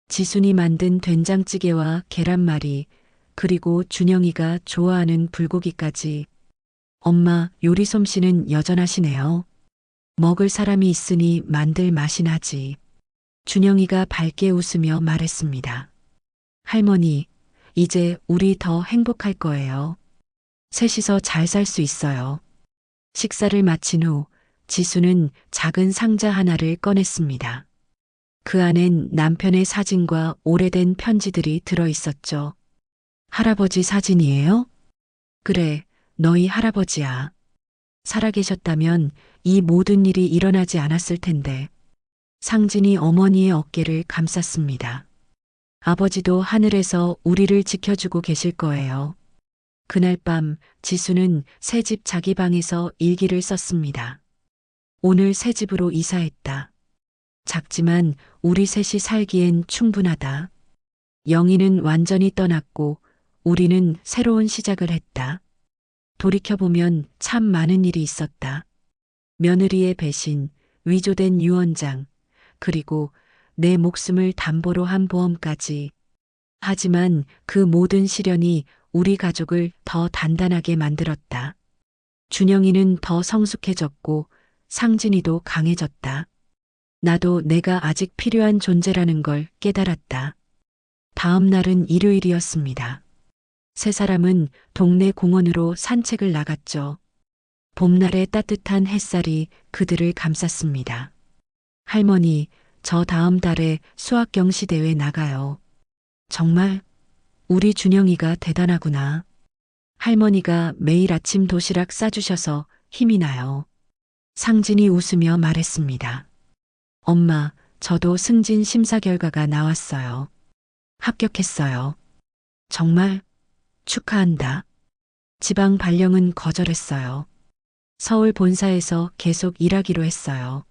A: 지순이 만든 된장찌개와 계란말이, 그리고 준영이가 좋아하는 불고기까지. 엄마, 요리 솜씨는 여전하시네요. 먹을 사람이 있으니 만들 맛이 나지. 준영이가 밝게 웃으며 말했습니다. 할머니, 이제 우리 더 행복할 거예요. 셋이서 잘 살 수 있어요. 식사를 마친 후 지수는 작은 상자 하나를 꺼냈습니다. 그 안엔 남편의 사진과 오래된 편지들이 들어 있었죠. 할아버지 사진이에요? 그래, 너희 할아버지야. 살아계셨다면 이 모든 일이 일어나지 않았을 텐데. 상진이 어머니의 어깨를 감쌌습니다. 아버지도 하늘에서 우리를 지켜주고 계실 거예요. 그날 밤 지수는 새집 자기 방에서 일기를 썼습니다. 오늘 새 집으로 이사했다. 작지만 우리 셋이 살기엔 충분하다. 영희는 완전히 떠났고 우리는 새로운 시작을 했다. 돌이켜보면 참 많은 일이 있었다. 며느리의 배신, 위조된 유언장, 그리고 내 목숨을 담보로 한 보험까지. 하지만 그 모든 시련이 우리 가족을 더 단단하게 만들었다. 준영이는 더 성숙해졌고 상진이도 강해졌다. 나도 내가 아직 필요한 존재라는 걸 깨달았다. 다음 날은 일요일이었습니다. 세 사람은 동네 공원으로 산책을 나갔죠. 봄날의 따뜻한 햇살이 그들을 감쌌습니다. 할머니, 저 다음 달에 수학 경시 대회 나가요. 정말? 우리 준영이가 대단하구나. 할머니가 매일 아침 도시락 싸주셔서 힘이 나요. 상진이 웃으며 말했습니다. 엄마, 저도 승진 심사 결과가 나왔어요. 합격했어요. 정말? 축하한다. 지방 발령은 거절했어요. 서울 본사에서 계속 일하기로 했어요.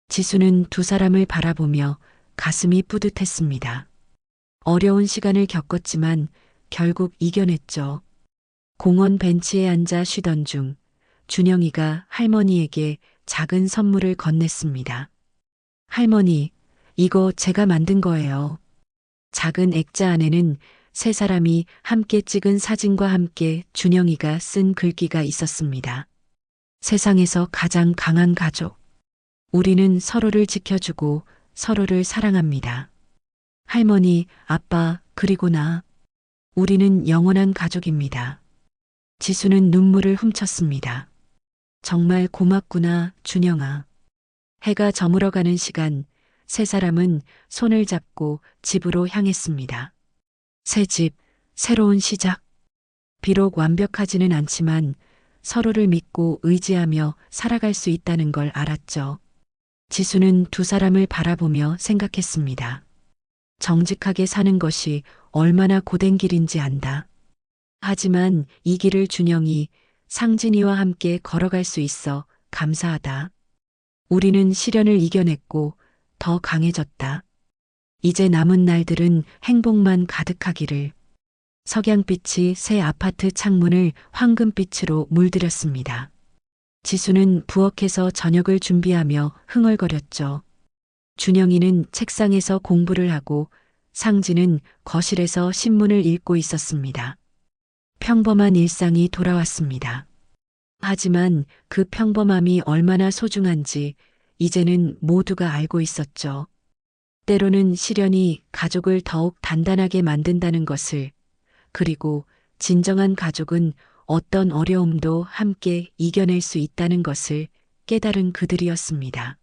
A: 지수는 두 사람을 바라보며 가슴이 뿌듯했습니다. 어려운 시간을 겪었지만 결국 이겨냈죠. 공원 벤치에 앉아 쉬던 중 준영이가 할머니에게 작은 선물을 건넸습니다. 할머니, 이거 제가 만든 거예요. 작은 액자 안에는 세 사람이 함께 찍은 사진과 함께 준영이가 쓴 글귀가 있었습니다. 세상에서 가장 강한 가족. 우리는 서로를 지켜주고 서로를 사랑합니다. 할머니, 아빠, 그리고 나. 우리는 영원한 가족입니다. 지수는 눈물을 훔쳤습니다. 정말 고맙구나, 준영아. 해가 저물어가는 시간, 세 사람은 손을 잡고 집으로 향했습니다. 새 집, 새로운 시작. 비록 완벽하지는 않지만 서로를 믿고 의지하며 살아갈 수 있다는 걸 알았죠. 지수는 두 사람을 바라보며 생각했습니다. 정직하게 사는 것이 얼마나 고된 길인지 안다. 하지만 이 길을 준영이, 상진이와 함께 걸어갈 수 있어 감사하다. 우리는 시련을 이겨냈고 더 강해졌다. 이제 남은 날들은 행복만 가득하기를. 석양빛이 새 아파트 창문을 황금빛으로 물들였습니다. 지수는 부엌에서 저녁을 준비하며 흥얼거렸죠. 준영이는 책상에서 공부를 하고 상진은 거실에서 신문을 읽고 있었습니다. 평범한 일상이 돌아왔습니다. 하지만 그 평범함이 얼마나 소중한지 이제는 모두가 알고 있었죠. 때로는 시련이 가족을 더욱 단단하게 만든다는 것을, 그리고 진정한 가족은 어떤 어려움도 함께 이겨낼 수 있다는 것을 깨달은 그들이었습니다.